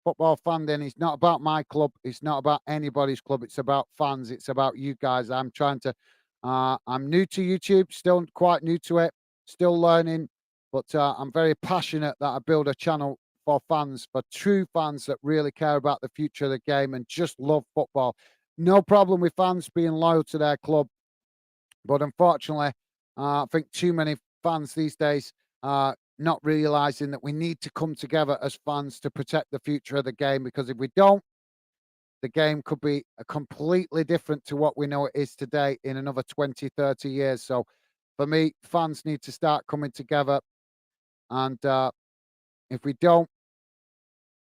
football fan then is not about my club. It's not about anybody's club. It's about fans. It's about you guys. I'm new to YouTube, still quite new to it, still learning, but I'm very passionate that I build a channel for fans, for true fans that really care about the future of the game and just love football. No problem with fans being loyal to their club, but unfortunately, I think too many fans these days are not realizing that we need to come together as fans to protect the future of the game, because if we don't, the game could be a completely different to what we know it is today in another 20, 30 years. So for me, fans need to start coming together. And if we don't,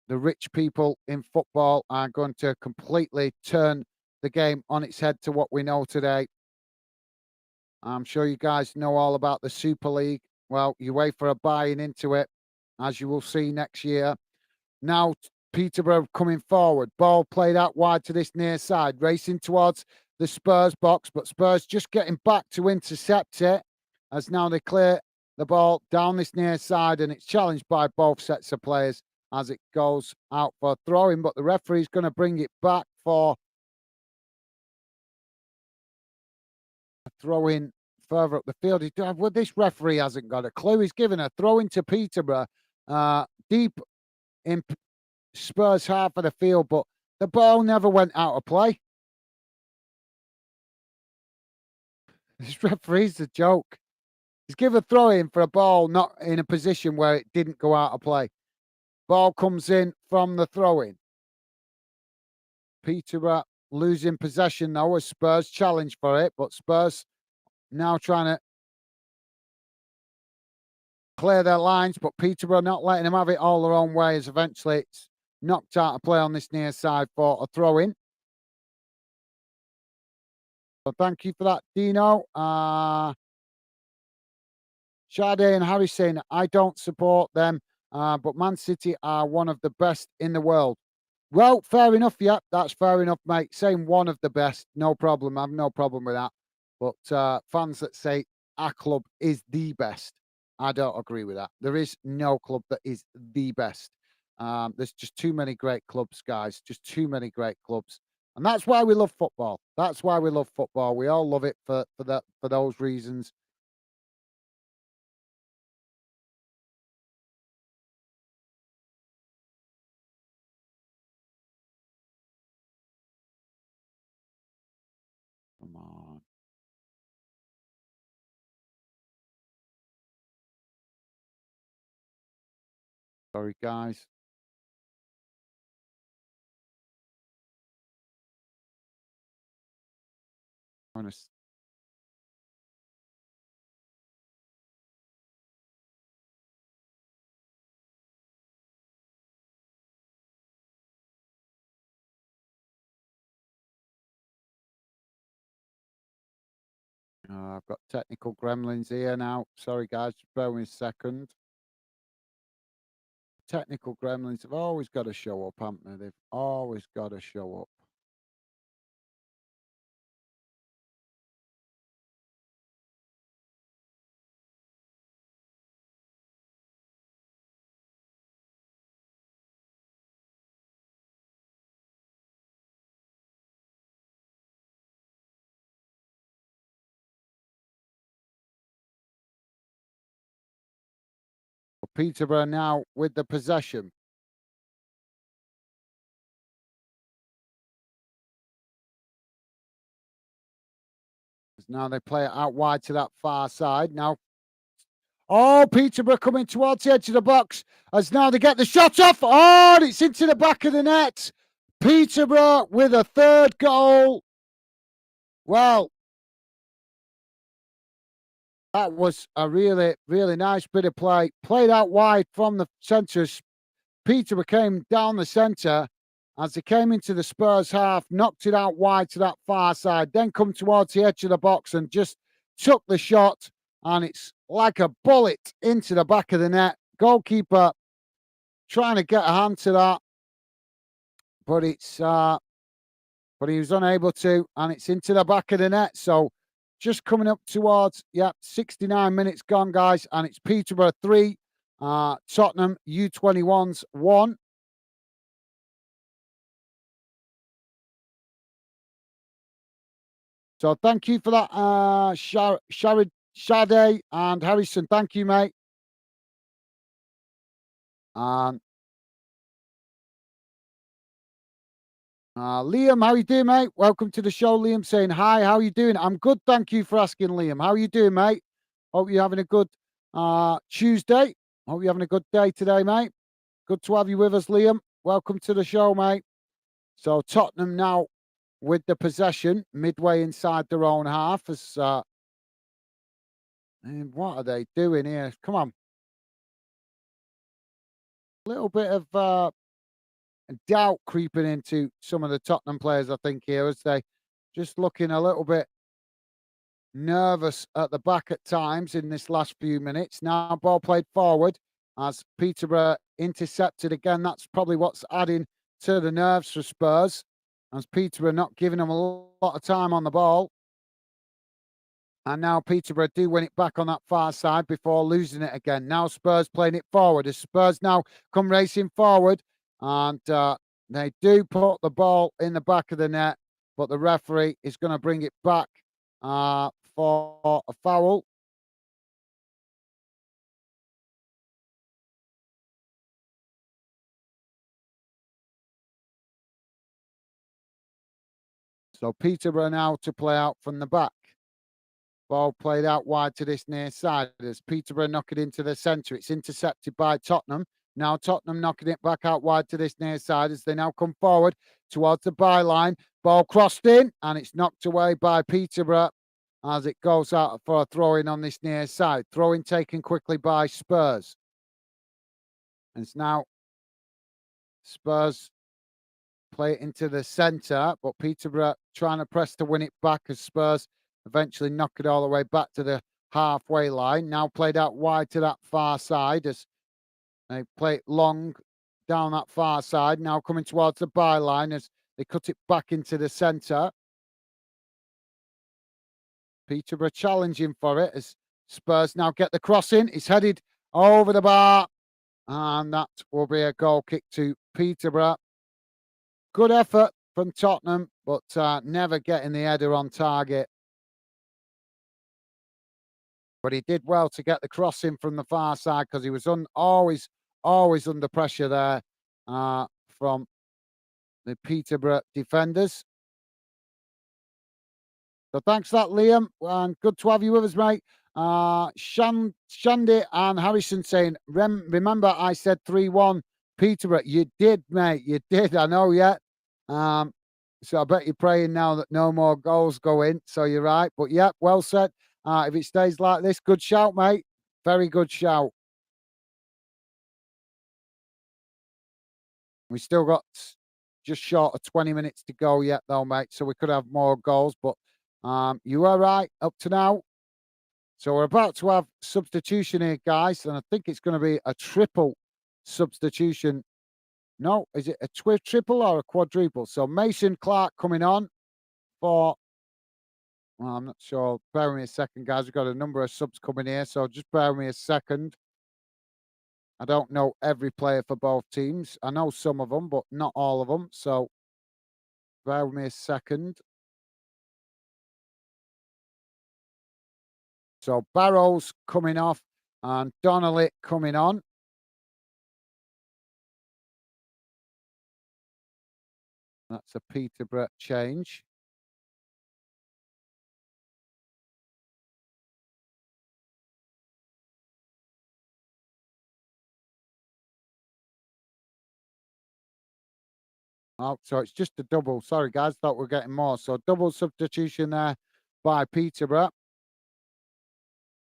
the rich people in football are going to completely turn the game on its head to what we know today. I'm sure you guys know all about the Super League. Well, UEFA are buying into it, as you will see next year. Now, Peterborough coming forward. Ball played out wide to this near side, racing towards the Spurs box, but Spurs just getting back to intercept it, as now they clear the ball down this near side, and it's challenged by both sets of players as it goes out for throwing, but the referee's going to bring it back for a throw-in further up the field. Well, this referee hasn't got a clue. He's given a throw-in to Peterborough deep in Spurs half of the field, but the ball never went out of play. This referee's a joke. He's given a throw in for a ball not in a position where it didn't go out of play. Ball comes in from the throw in. Peterborough losing possession though as Spurs challenge for it, but Spurs now trying to clear their lines, but Peterborough not letting them have it all their own way, as eventually it's knocked out of play on this near side for a throw in. So thank you for that, Dino. Sade and Harry saying, I don't support them, but Man City are one of the best in the world. Well, fair enough. Yeah, that's fair enough, mate. Saying one of the best, no problem. I have no problem with that. But fans that say our club is the best, I don't agree with that. There is no club that is the best. There's just too many great clubs, guys. Just too many great clubs. And that's why we love football. That's why we love football. We all love it for those reasons. Come on. Sorry, guys. Honest. I've got technical gremlins here now. Sorry, guys. Bear with me a second. Technical gremlins have always got to show up, haven't they? They've always got to show up. Peterborough now with the possession. Now they play it out wide to that far side. Now, oh, Peterborough coming towards the edge of the box as now they get the shot off. Oh, and it's into the back of the net. Peterborough with a third goal. Well, that was a really, really nice bit of play. Played out wide from the centre. Peterborough came down the centre as they came into the Spurs half, knocked it out wide to that far side, then come towards the edge of the box and just took the shot. And it's like a bullet into the back of the net. Goalkeeper trying to get a hand to that, but but he was unable to, and it's into the back of the net. So just coming up towards 69 minutes gone, guys, and it's Peterborough 3, Tottenham U21s 1. So thank you for that, Shade and Harrison. Thank you, mate. And Liam, how you doing, mate? Welcome to the show. Liam saying hi. How you doing? I'm good. Thank you for asking, Liam. How you doing, mate? Hope you're having a good Tuesday. Hope you're having a good day today, mate. Good to have you with us, Liam. Welcome to the show, mate. So Tottenham now with the possession midway inside their own half. As and what are they doing here? Come on, a little bit of doubt creeping into some of the Tottenham players. I think here as they just looking a little bit nervous at the back at times in this last few minutes. Now ball played forward as Peterborough intercepted again. That's probably what's adding to the nerves for Spurs, as Peterborough not giving them a lot of time on the ball. And now Peterborough do win it back on that far side before losing it again. Now Spurs playing it forward as Spurs now come racing forward. And they do put the ball in the back of the net, but the referee is going to bring it back for a foul. So Peterborough now to play out from the back. Ball played out wide to this near side as Peterborough knock it into the centre. It's intercepted by Tottenham. Now Tottenham knocking it back out wide to this near side as they now come forward towards the byline. Ball crossed in and it's knocked away by Peterborough as it goes out for a throw-in on this near side. Throw-in taken quickly by Spurs. And it's now Spurs play it into the centre, but Peterborough trying to press to win it back as Spurs eventually knock it all the way back to the halfway line. Now played out wide to that far side as they play it long down that far side. Now coming towards the byline as they cut it back into the centre. Peterborough challenging for it as Spurs now get the cross in. It's headed over the bar and that will be a goal kick to Peterborough. Good effort from Tottenham, but never getting the header on target. But he did well to get the cross in from the far side because he was always under pressure there from the Peterborough defenders. So thanks for that, Liam, and good to have you with us, mate. Shandy and Harrison saying, remember I said 3-1 Peterborough. You did, mate. You did. I know, yeah. So I bet you're praying now that no more goals go in. So you're right. But yeah, well said. If it stays like this, good shout, mate. Very good shout. We still got just short of 20 minutes to go yet, though, mate. So we could have more goals. But you are right up to now. So we're about to have substitution here, guys. And I think it's going to be a triple substitution. No, is it a triple or a quadruple? So Mason Clark coming on for, well, I'm not sure. Bear with me a second, guys. We've got a number of subs coming here. So just bear with me a second. I don't know every player for both teams. I know some of them, but not all of them. So bear with me a second. So Barrows coming off and Donnelly coming on. That's a Peterborough change. Oh, so it's just a double. Sorry, guys. Thought we were getting more. So double substitution there by Peterborough.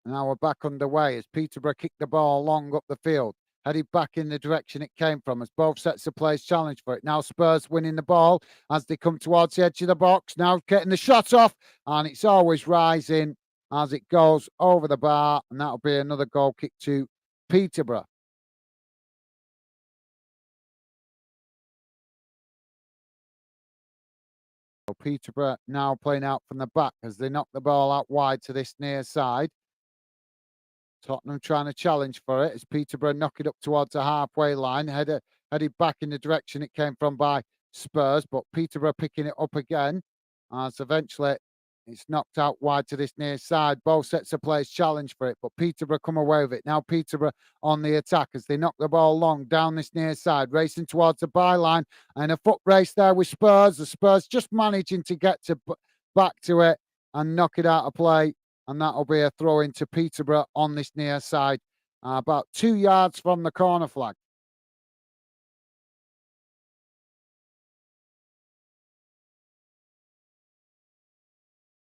Now we're back underway as Peterborough kick the ball long up the field, headed back in the direction it came from as both sets of players challenge for it. Now Spurs winning the ball as they come towards the edge of the box. Now getting the shot off, and it's always rising as it goes over the bar, and that'll be another goal kick to Peterborough. So Peterborough now playing out from the back as they knock the ball out wide to this near side. Tottenham trying to challenge for it as Peterborough knock it up towards the halfway line, headed back in the direction it came from by Spurs, but Peterborough picking it up again as eventually It's knocked out wide to this near side. Both sets of players challenge for it, but Peterborough come away with it. Now Peterborough on the attack as they knock the ball long down this near side, racing towards the byline, and a foot race there with Spurs. The Spurs just managing to get to back to it and knock it out of play, and that'll be a throw into Peterborough on this near side, about 2 yards from the corner flag.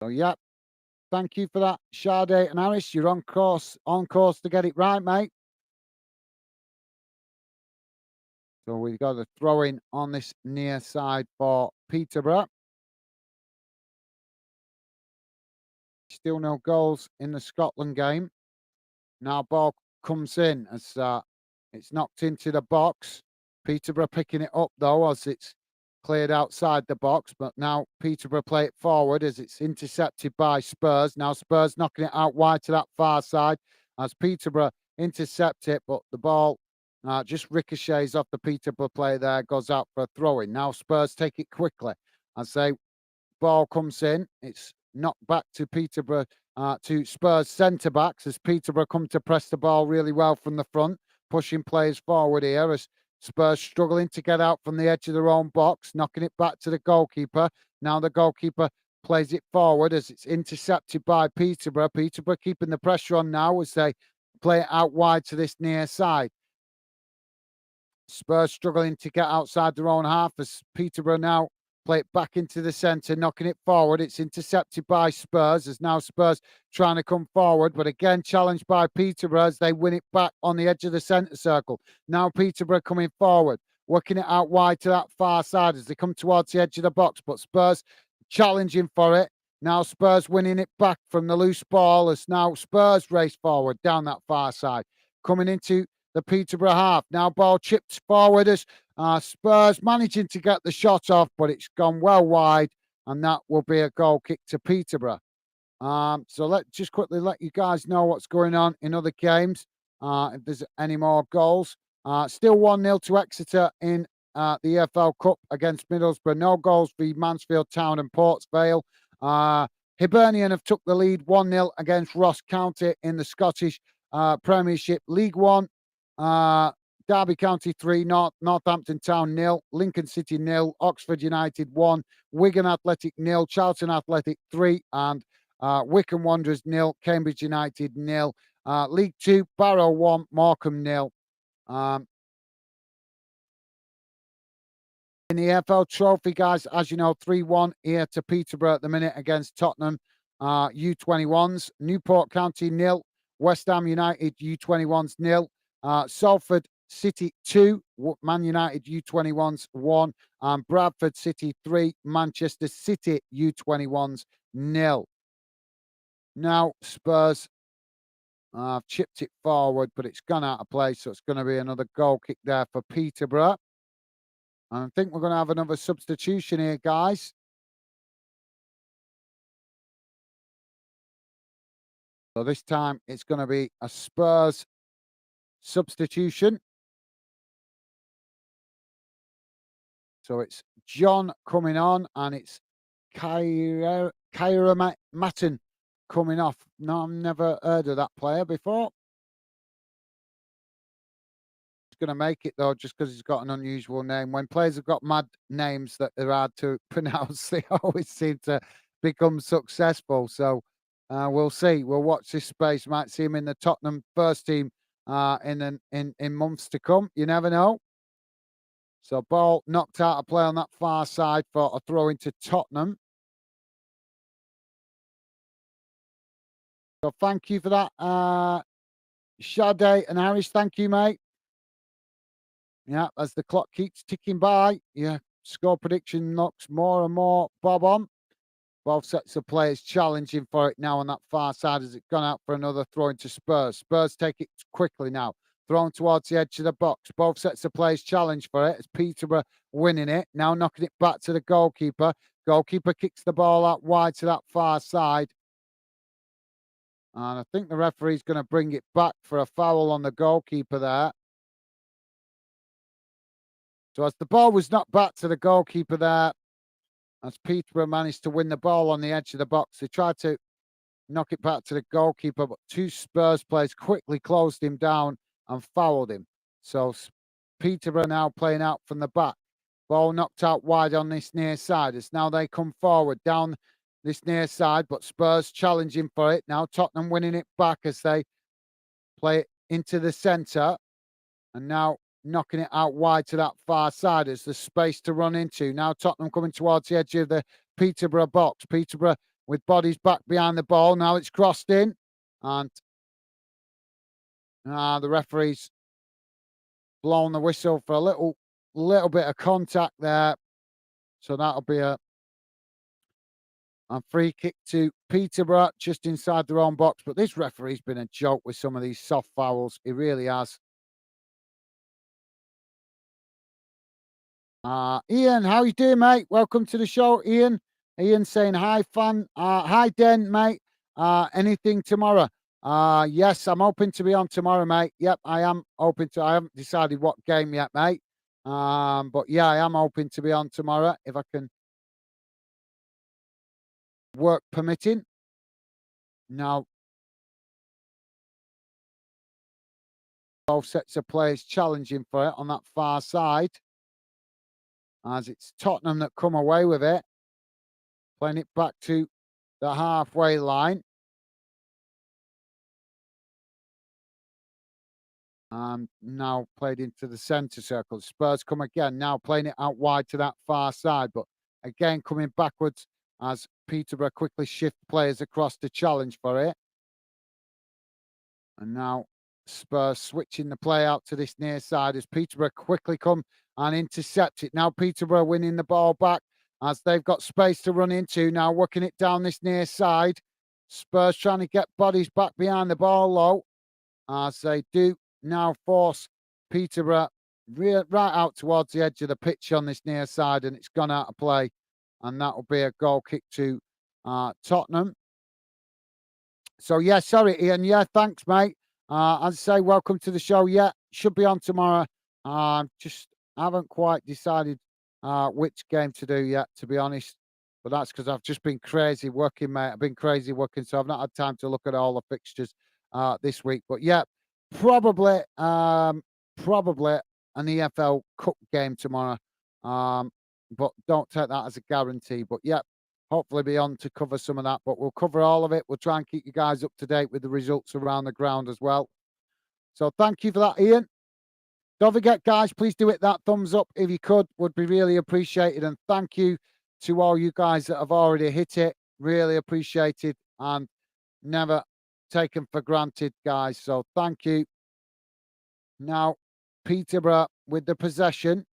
So, yeah, thank you for that, Sade and Harris. You're on course to get it right, mate. So we've got a throw in on this near side for Peterborough. Still no goals in the Scotland game. Now ball comes in as it's knocked into the box. Peterborough picking it up though as it's cleared outside the box, but now Peterborough play it forward as it's intercepted by Spurs. Now Spurs knocking it out wide to that far side as Peterborough intercept it, but the ball just ricochets off the Peterborough player there, goes out for a throw-in. Now Spurs take it quickly as they ball comes in. It's knocked back to Peterborough, to Spurs centre backs as Peterborough come to press the ball really well from the front, pushing players forward here as Spurs struggling to get out from the edge of their own box, knocking it back to the goalkeeper. Now the goalkeeper plays it forward as it's intercepted by Peterborough. Peterborough keeping the pressure on now as they play it out wide to this near side. Spurs struggling to get outside their own half as Peterborough now play it back into the centre, knocking it forward. It's intercepted by Spurs as now Spurs trying to come forward, but again challenged by Peterborough as they win it back on the edge of the centre circle. Now Peterborough coming forward, working it out wide to that far side as they come towards the edge of the box, but Spurs challenging for it. Now Spurs winning it back from the loose ball as now Spurs race forward down that far side, coming into the Peterborough half. Now ball chipped forward as Spurs managing to get the shot off, but it's gone well wide, and that will be a goal kick to Peterborough. So let's just quickly let you guys know what's going on in other games, if there's any more goals. Still 1-0 to Exeter in the EFL Cup against Middlesbrough. No goals for Mansfield Town and Ports Vale. Hibernian have took the lead 1-0 against Ross County in the Scottish Premiership League One. Derby County 3, Northampton Town 0, Lincoln City 0, Oxford United 1, Wigan Athletic 0, Charlton Athletic 3, and Wycombe Wanderers 0, Cambridge United 0. League 2, Barrow 1, Morecambe 0. In the EFL Trophy, guys, as you know, 3-1 here to Peterborough at the minute against Tottenham U21s. Newport County 0, West Ham United U21s 0. Salford City 2, Man United U21s 1, and Bradford City 3, Manchester City U21s 0. Now Spurs have chipped it forward, but it's gone out of play, so it's going to be another goal kick there for Peterborough. And I think we're going to have another substitution here, guys. So this time it's going to be a Spurs substitution. So it's John coming on, and it's Kyra Matten coming off. No, I've never heard of that player before. He's going to make it, though, just because he's got an unusual name. When players have got mad names that are hard to pronounce, they always seem to become successful. So we'll see. We'll watch this space. Might see him in the Tottenham first team in months to come. You never know. So ball knocked out of play on that far side for a throw into Tottenham. So thank you for that, Sade and Harris. Thank you, mate. Yeah, as the clock keeps ticking by, yeah, score prediction knocks more and more bob on. Both sets of players challenging for it now on that far side as it's gone out for another throw into Spurs. Spurs take it quickly now. Thrown towards the edge of the box. Both sets of players challenge for it. It's Peterborough winning it. Now knocking it back to the goalkeeper. Goalkeeper kicks the ball out wide to that far side. And I think the referee's going to bring it back for a foul on the goalkeeper there. So as the ball was knocked back to the goalkeeper there, as Peterborough managed to win the ball on the edge of the box. They tried to knock it back to the goalkeeper, but two Spurs players quickly closed him down and fouled him. So Peterborough now playing out from the back. Ball knocked out wide on this near side as now they come forward down this near side, but Spurs challenging for it. Now Tottenham winning it back as they play it into the centre, and now knocking it out wide to that far side as there's space to run into. Now Tottenham coming towards the edge of the Peterborough box. Peterborough with bodies back behind the ball. Now it's crossed in, and the referee's blown the whistle for a little bit of contact there. So that'll be a free kick to Peterborough just inside their own box. But this referee's been a joke with some of these soft fouls. He really has. Ian, how you doing, mate? Welcome to the show, Ian. Ian saying hi, fan. Hi, Den, mate. Anything tomorrow? Yes, I'm hoping to be on tomorrow, mate. Yep, I am hoping to. I haven't decided what game yet, mate. But yeah, I am hoping to be on tomorrow if I can, work permitting. Now, both sets of players challenging for it on that far side, as it's Tottenham that come away with it, playing it back to the halfway line. Now played into the centre circle. Spurs come again, now playing it out wide to that far side, but again coming backwards as Peterborough quickly shift players across to challenge for it. And now Spurs switching the play out to this near side as Peterborough quickly come and intercept it. Now Peterborough winning the ball back as they've got space to run into. Now working it down this near side. Spurs trying to get bodies back behind the ball low as they do now force Peterborough right out towards the edge of the pitch on this near side, and it's gone out of play. And that will be a goal kick to Tottenham. So, yeah, sorry, Ian. Yeah, thanks, mate. As I say, welcome to the show. Yeah, should be on tomorrow. Just haven't quite decided which game to do yet, to be honest. But that's because I've just been crazy working, mate. I've been crazy working, so I've not had time to look at all the fixtures this week. But yeah, probably an EFL Cup game tomorrow. But don't take that as a guarantee. But yeah, hopefully be on to cover some of that. But we'll cover all of it. We'll try and keep you guys up to date with the results around the ground as well. So thank you for that, Ian. Don't forget, guys, please do hit that thumbs up if you could. Would be really appreciated. And thank you to all you guys that have already hit it. Really appreciated and never taken for granted, guys. So thank you. Now, Peterborough with the possession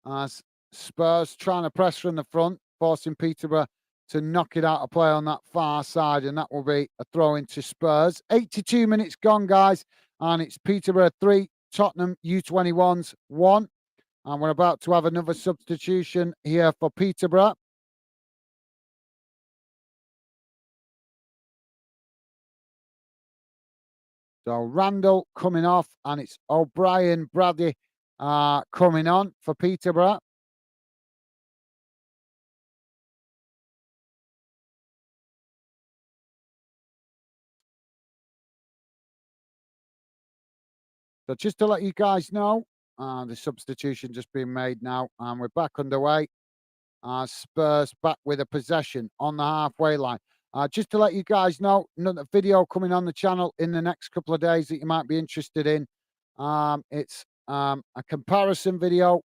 as Spurs trying to press from the front, forcing Peterborough to knock it out of play on that far side, and that will be a throw into Spurs. 82 minutes gone, guys, and it's Peterborough 3, Tottenham U21s 1. And we're about to have another substitution here for Peterborough. So Randall coming off, and it's O'Brien Bradley coming on for Peterborough. So just to let you guys know, the substitution just being made now, and we're back underway. Spurs back with a possession on the halfway line. Just to let you guys know, another video coming on the channel in the next couple of days that you might be interested in. It's a comparison video,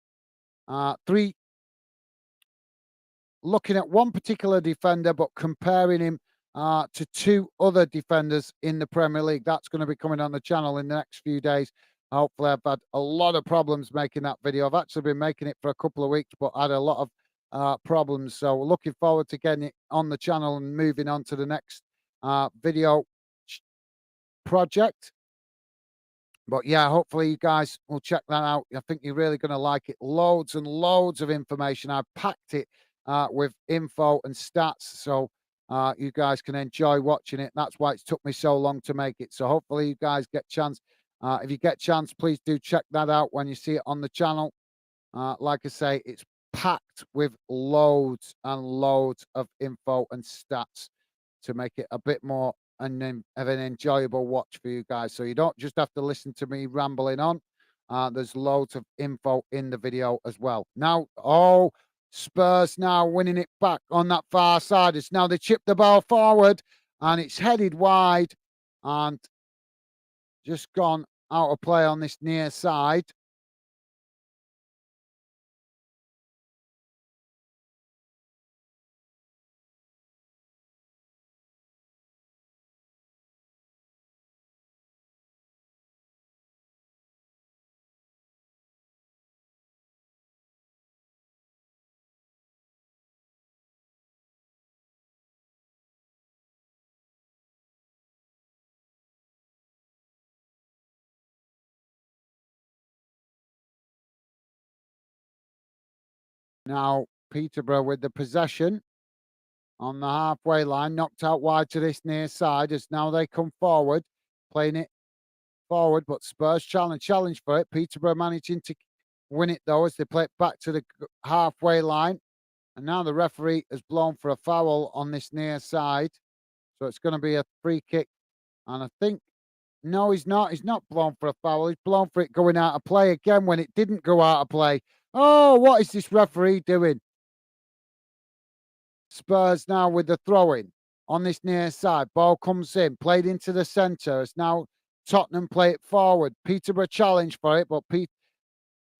looking at one particular defender, but comparing him to two other defenders in the Premier League. That's going to be coming on the channel in the next few days. Hopefully, I've had a lot of problems making that video. I've actually been making it for a couple of weeks, but I had a lot of problems. So we're looking forward to getting it on the channel and moving on to the next video project. But yeah, hopefully you guys will check that out. I think you're really going to like it. Loads and loads of information. I packed it with info and stats, so you guys can enjoy watching it. That's why it's took me so long to make it. So hopefully you guys get chance. If you get chance, please do check that out when you see it on the channel. Like I say, it's packed with loads and loads of info and stats to make it a bit more of an enjoyable watch for you guys. So you don't just have to listen to me rambling on. There's loads of info in the video as well. Now, Spurs now winning it back on that far side. It's now they chip the ball forward and it's headed wide and just gone out of play on this near side. Now, Peterborough with the possession on the halfway line, knocked out wide to this near side as now they come forward, playing it forward, but Spurs challenge for it. Peterborough managing to win it though as they play it back to the halfway line. And now the referee has blown for a foul on this near side. So it's going to be a free kick. And I think, no, he's not. He's not blown for a foul. He's blown for it going out of play again when it didn't go out of play. Oh, what is this referee doing? Spurs now with the throw-in on this near side. Ball comes in, played into the centre. It's now Tottenham play it forward. Peterborough challenge for it, but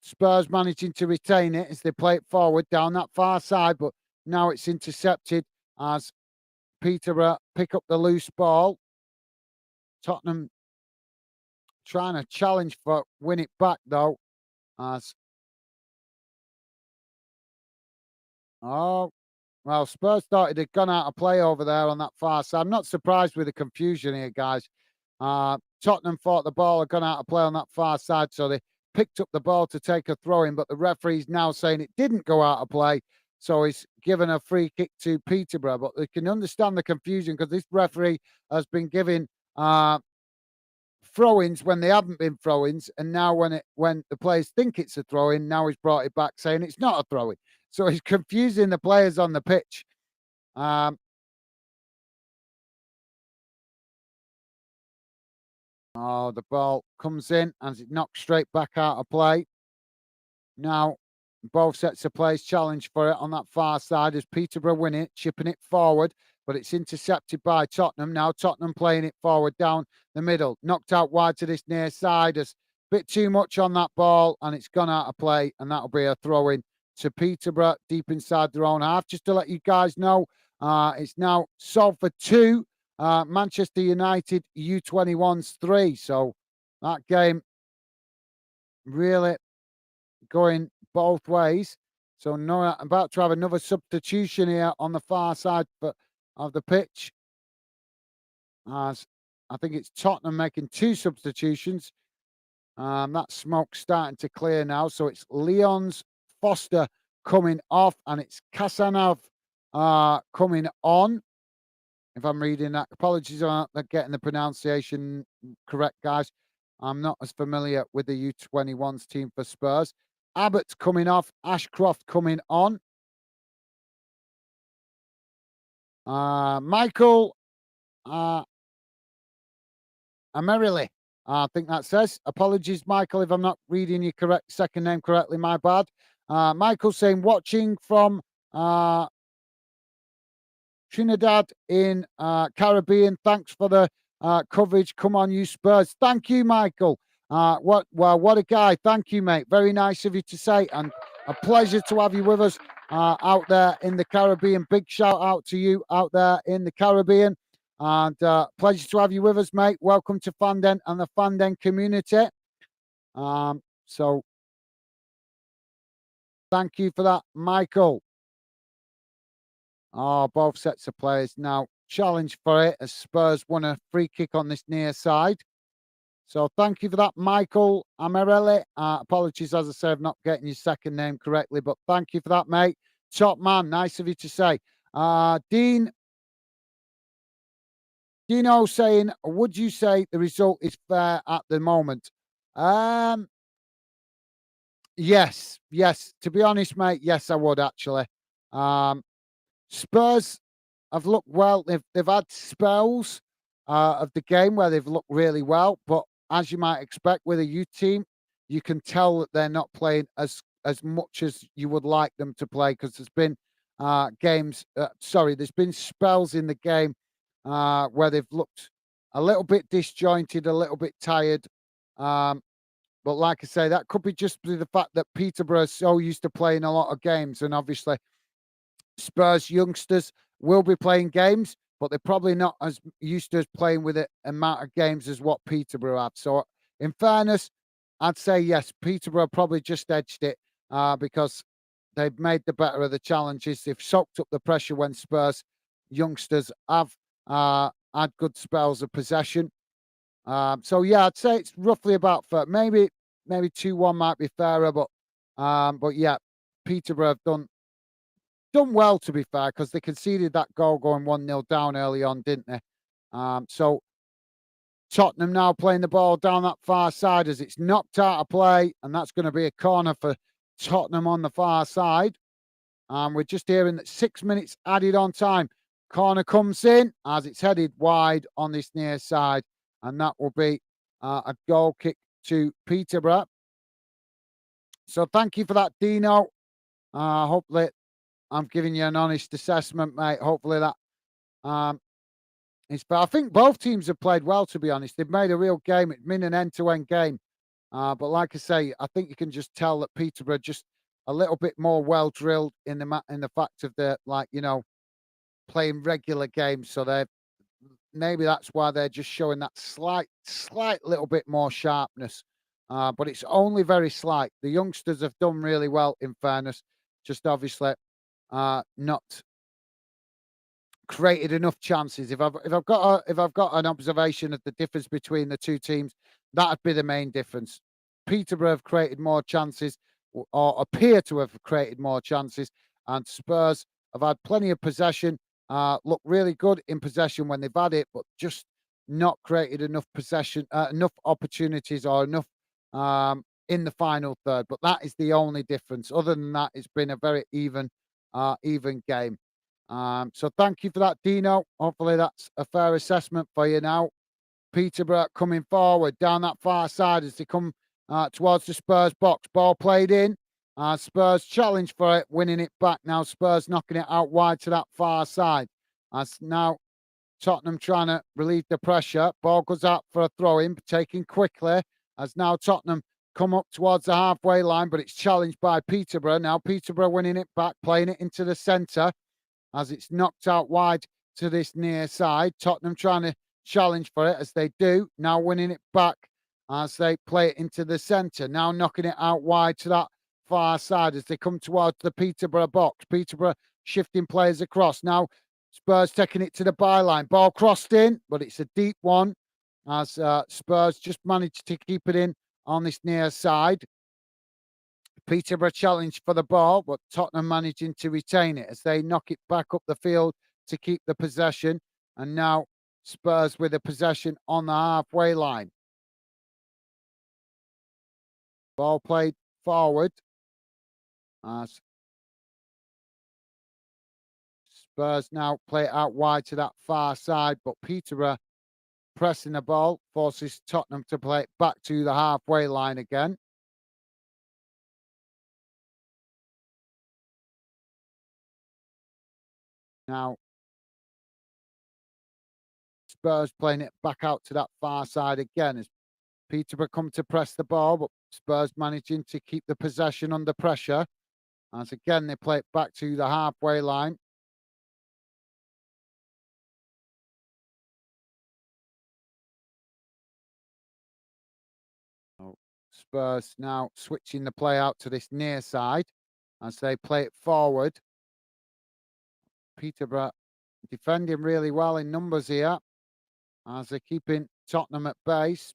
Spurs managing to retain it as they play it forward down that far side. But now it's intercepted as Peterborough pick up the loose ball. Tottenham trying to challenge for win it back though. As well, Spurs thought it had gone out of play over there on that far side. I'm not surprised with the confusion here, guys. Tottenham thought the ball had gone out of play on that far side, so they picked up the ball to take a throw in, but the referee's now saying it didn't go out of play, so he's given a free kick to Peterborough. But they can understand the confusion because this referee has been giving throw-ins when they haven't been throw-ins, and now when the players think it's a throw-in, now he's brought it back saying it's not a throw-in. So he's confusing the players on the pitch. Oh, the ball comes in and it's knocked straight back out of play. Now, both sets of players challenge for it on that far side as Peterborough win it, chipping it forward, but it's intercepted by Tottenham. Now Tottenham playing it forward down the middle, knocked out wide to this near side. As bit too much on that ball and it's gone out of play, and that'll be a throw-in to Peterborough deep inside their own half. Just to let you guys know, it's now Salford 2, Manchester United U21s 3. So that game really going both ways. So no, about to have another substitution here on the far side of the pitch. As I think it's Tottenham making 2 substitutions. That smoke's starting to clear now. So it's Leon's Foster coming off and it's Kasanov coming on. If I'm reading that, apologies on getting the pronunciation correct, guys. I'm not as familiar with the U21s team for Spurs. Abbott's coming off, Ashcroft coming on. Michael Amerili, I think that says. Apologies, Michael, if I'm not reading your correct second name correctly, my bad. Michael saying, watching from Trinidad in Caribbean. Thanks for the coverage. Come on, you Spurs. Thank you, Michael. What a guy. Thank you, mate. Very nice of you to say, and a pleasure to have you with us out there in the Caribbean. Big shout out to you out there in the Caribbean, and pleasure to have you with us, mate. Welcome to Fanden and the Fanden community. So thank you for that, Michael. Both sets of players now challenge for it as Spurs won a free kick on this near side. So thank you for that, Michael Amarelli. Apologies, as I said, I'm not getting your second name correctly, but thank you for that, mate. Top man, nice of you to say. Dino saying, would you say the result is fair at the moment? Yes, yes. To be honest, mate, yes, I would actually. Um, Spurs have looked well. They've had spells of the game where they've looked really well, but as you might expect with a youth team, you can tell that they're not playing as much as you would like them to play because there's been games. Sorry, there's been spells in the game where they've looked a little bit disjointed, a little bit tired. Um, but like I say, that could be just the fact that Peterborough is so used to playing a lot of games, and obviously Spurs youngsters will be playing games, but they're probably not as used to as playing with the amount of games as what Peterborough had. So, in fairness, I'd say yes, Peterborough probably just edged it because they've made the better of the challenges. They've soaked up the pressure when Spurs youngsters have had good spells of possession. So yeah, I'd say it's roughly about fair. Maybe 2-1 might be fairer, but yeah, Peterborough have done well, to be fair, because they conceded that goal going 1-0 down early on, didn't they? So Tottenham now playing the ball down that far side as it's knocked out of play, and that's going to be a corner for Tottenham on the far side. We're just hearing that 6 minutes added on time. Corner comes in as it's headed wide on this near side, and that will be a goal kick to Peterborough. So thank you for that, Dino. Hopefully I'm giving you an honest assessment, mate. Hopefully that is fair. I think both teams have played well, to be honest. They've made a real game. It's been an end-to-end game. But like I say, I think you can just tell that Peterborough just a little bit more well drilled in the fact of the playing regular games. So maybe that's why they're just showing that slight little bit more sharpness. But it's only very slight. The youngsters have done really well, in fairness. Just obviously not created enough chances. If I've got an observation of the difference between the two teams, that'd be the main difference. Peterborough have created more chances, or appear to have created more chances, and Spurs have had plenty of possession. Look really good in possession when they've had it, but just not created enough possession, enough opportunities, or enough in the final third. But that is the only difference. Other than that, it's been a very even game. So thank you for that, Dino. Hopefully that's a fair assessment for you now. Peterborough coming forward down that far side as they come towards the Spurs box. Ball played in. Spurs challenge for it, winning it back. Now Spurs knocking it out wide to that far side. As now Tottenham trying to relieve the pressure. Ball goes out for a throw-in, taken quickly. As now Tottenham come up towards the halfway line, but it's challenged by Peterborough. Now Peterborough winning it back, playing it into the centre as it's knocked out wide to this near side. Tottenham trying to challenge for it as they do. Now winning it back as they play it into the centre. Now knocking it out wide to that far side as they come towards the Peterborough box. Peterborough shifting players across. Now Spurs taking it to the byline. Ball crossed in, but it's a deep one as Spurs just managed to keep it in on this near side. Peterborough challenged for the ball, but Tottenham managing to retain it as they knock it back up the field to keep the possession. And now Spurs with the possession on the halfway line. Ball played forward as Spurs now play it out wide to that far side, but Peterborough pressing the ball forces Tottenham to play it back to the halfway line again. Now Spurs playing it back out to that far side again as Peterborough come to press the ball, but Spurs managing to keep the possession under pressure. As again, they play it back to the halfway line. Oh, Spurs now switching the play out to this near side as they play it forward. Peterborough defending really well in numbers here as they're keeping Tottenham at base.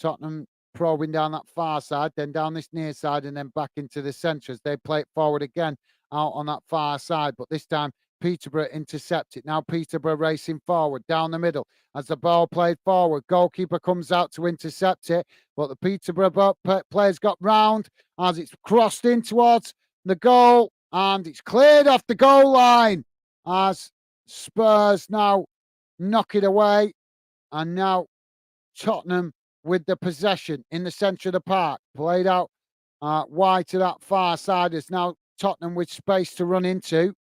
Tottenham probing down that far side, then down this near side, and then back into the centre as they play it forward again out on that far side. But this time Peterborough intercept it. Now Peterborough racing forward down the middle as the ball played forward. Goalkeeper comes out to intercept it, but the Peterborough players got round as it's crossed in towards the goal, and it's cleared off the goal line as Spurs now knock it away. And now Tottenham with the possession in the centre of the park, played out wide to that far side. Is now Tottenham with space to run into.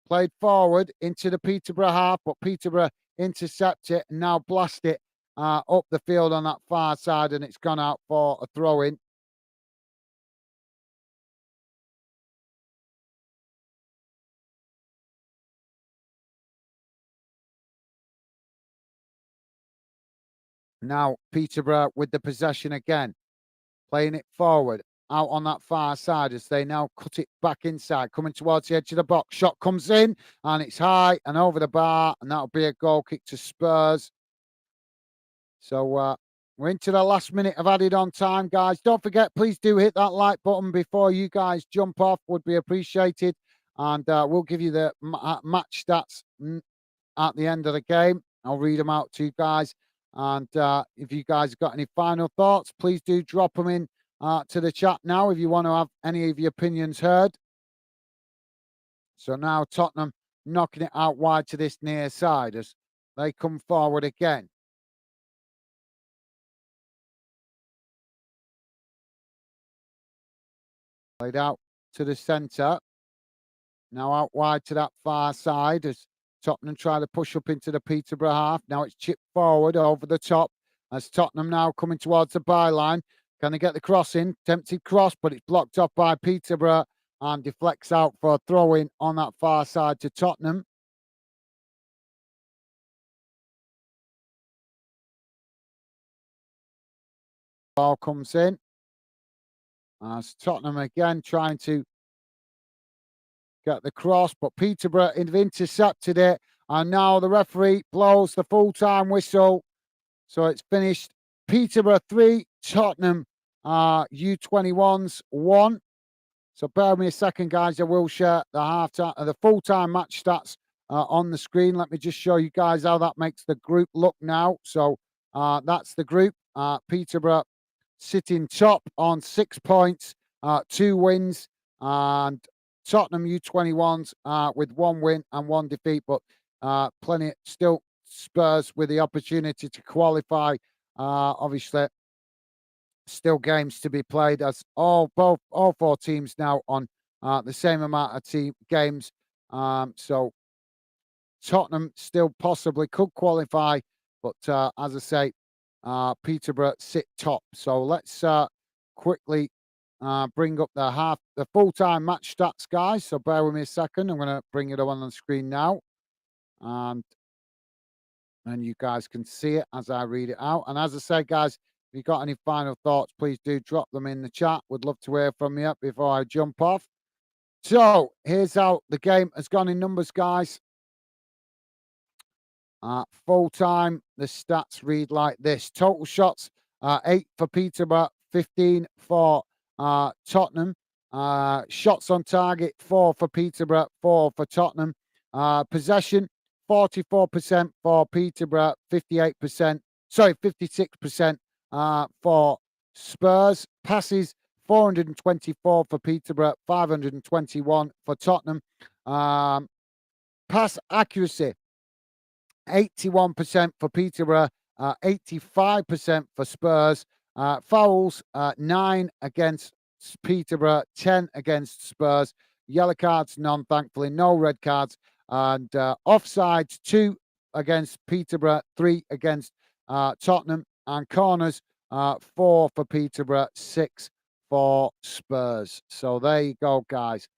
Played forward into the Peterborough half, but Peterborough intercept it and now blast it up the field on that far side, and it's gone out for a throw-in. Now Peterborough with the possession again, playing it forward out on that far side as they now cut it back inside, coming towards the edge of the box. Shot comes in and it's high and over the bar, and that'll be a goal kick to Spurs. So we're into the last minute of added on time, guys. Don't forget, please do hit that like button before you guys jump off. Would be appreciated. And we'll give you the match stats at the end of the game. I'll read them out to you guys. And if you guys got any final thoughts, please do drop them in to the chat now if you want to have any of your opinions heard. So now Tottenham knocking it out wide to this near side as they come forward again. Played out to the centre. Now out wide to that far side as Tottenham try to push up into the Peterborough half. Now it's chipped forward over the top as Tottenham now coming towards the byline. Can they get the cross in? Tempted cross, but it's blocked off by Peterborough and deflects out for a throw-in on that far side to Tottenham. Ball comes in as Tottenham again trying to get the cross, but Peterborough have intercepted it, and now the referee blows the full-time whistle. So it's finished Peterborough 3, Tottenham U21s 1. So bear with me a second, guys. I will share the full-time match stats on the screen. Let me just show you guys how that makes the group look now. So that's the group. Peterborough sitting top on 6 points, 2 wins, and Tottenham U21s with 1 win and 1 defeat, but plenty still Spurs with the opportunity to qualify. Obviously, still games to be played as all 4 teams now on the same amount of games. So Tottenham still possibly could qualify, but as I say, Peterborough sit top. So let's quickly bring up the full-time match stats, guys. So bear with me a second. I'm going to bring it up on the screen now, and you guys can see it as I read it out. And as I say, guys, if you got any final thoughts, please do drop them in the chat. Would love to hear from you before I jump off. So here's how the game has gone in numbers, guys. Full time, the stats read like this: total shots, 8 for Peterborough, 15 for Tottenham. Shots on target, 4 for Peterborough, 4 for Tottenham. Possession, 44% for Peterborough, 56% for Spurs. Passes, 424 for Peterborough, 521 for Tottenham. Pass accuracy, 81% for Peterborough, 85% for Spurs. Fouls, 9 against Peterborough, 10 against Spurs. Yellow cards, none, thankfully. No red cards. And offsides, 2 against Peterborough, 3 against Tottenham. And corners, 4 for Peterborough, 6 for Spurs. So there you go, guys.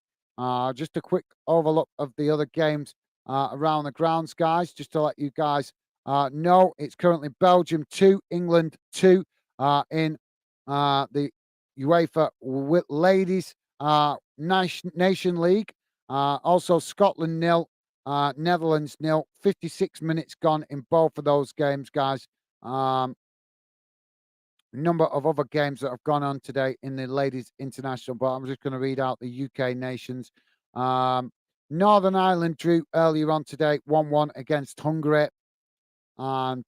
Just a quick overlook of the other games around the grounds, guys, just to let you guys know. It's currently Belgium 2, England 2 in the UEFA Ladies Nation League. Also Scotland 0, Netherlands 0. 56 minutes gone in both of those games, guys. Number of other games that have gone on today in the Ladies International, but I'm just going to read out the UK nations. Northern Ireland drew earlier on today, 1-1 against Hungary. And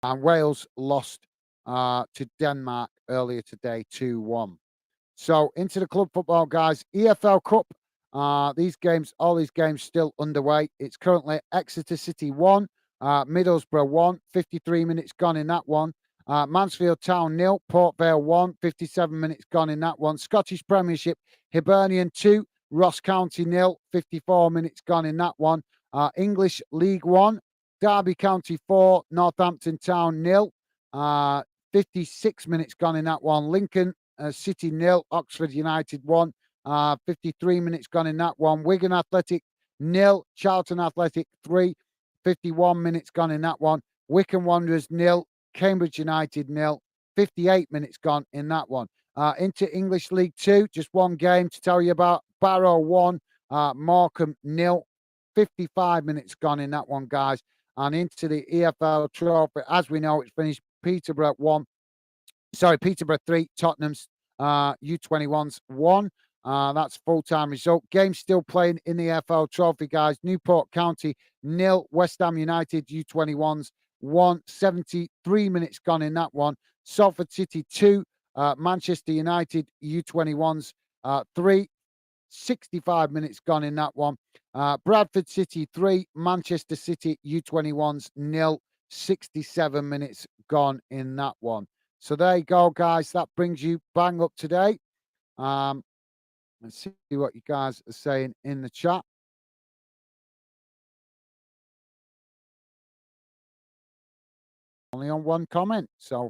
Wales lost to Denmark earlier today, 2-1. So into the club football, guys. EFL Cup. All these games still underway. It's currently Exeter City 1, Middlesbrough 1, 53 minutes gone in that one. Mansfield Town 0, Port Vale 1, 57 minutes gone in that one. Scottish Premiership, Hibernian 2, Ross County 0, 54 minutes gone in that one. English League 1, Derby County 4, Northampton Town 0, 56 minutes gone in that one. Lincoln City 0, Oxford United 1, 53 minutes gone in that one. Wigan Athletic 0, Charlton Athletic 3, 51 minutes gone in that one. Wycombe Wanderers 0, Cambridge United 0, 58 minutes gone in that one. Into English League 2, just one game to tell you about. Barrow 1, Morecambe 0, 55 minutes gone in that one, guys. And into the EFL Trophy, as we know, it's finished. Peterborough 3, Tottenham's U21s 1. That's full-time result. Game still playing in the EFL Trophy, guys. Newport County 0, West Ham United U21s 1, 73 minutes gone in that one. Salford City 2, Manchester United U21s 3, 65 minutes gone in that one. Bradford City 3, Manchester City U21s 0, 67 minutes gone in that one. So there you go, guys. That brings you bang up to date. Let's see what you guys are saying in the chat. Only on one comment. So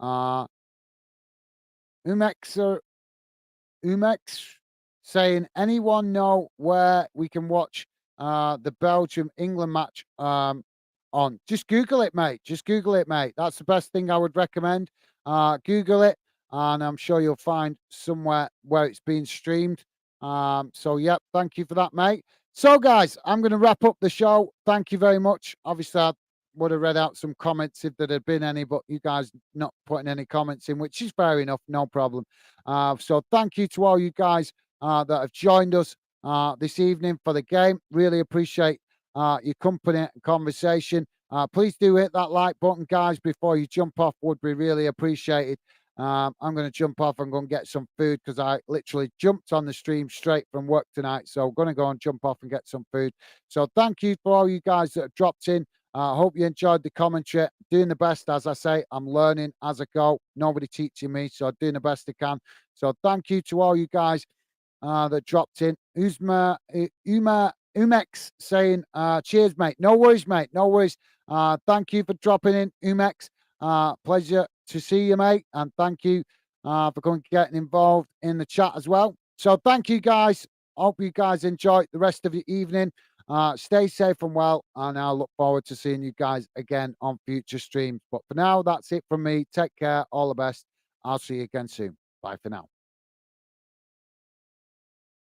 Umex saying, anyone know where we can watch the Belgium-England match on? Just Google it, mate. Just Google it, mate. That's the best thing I would recommend. Google it, and I'm sure you'll find somewhere where it's being streamed. So, yep, thank you for that, mate. So, guys, I'm going to wrap up the show. Thank you very much. Obviously, I would have read out some comments if there had been any, but you guys not putting any comments in, which is fair enough, no problem. So, thank you to all you guys that have joined us this evening for the game. Really appreciate your company and conversation. Please do hit that like button, guys, before you jump off. Would be really appreciated. I'm going to jump off and go and get some food because I literally jumped on the stream straight from work tonight. So I'm going to go and jump off and get some food. So thank you for all you guys that have dropped in. I hope you enjoyed the commentary. Doing the best, as I say, I'm learning as I go. Nobody teaching me, so doing the best I can. So thank you to all you guys that dropped in. Umex saying, cheers, mate. No worries, mate. No worries. Thank you for dropping in, Umex. Pleasure to see you, mate. And thank you for getting involved in the chat as well. So thank you, guys. Hope you guys enjoy the rest of your evening. Stay safe and well. And I'll look forward to seeing you guys again on future streams. But for now, that's it from me. Take care. All the best. I'll see you again soon. Bye for now.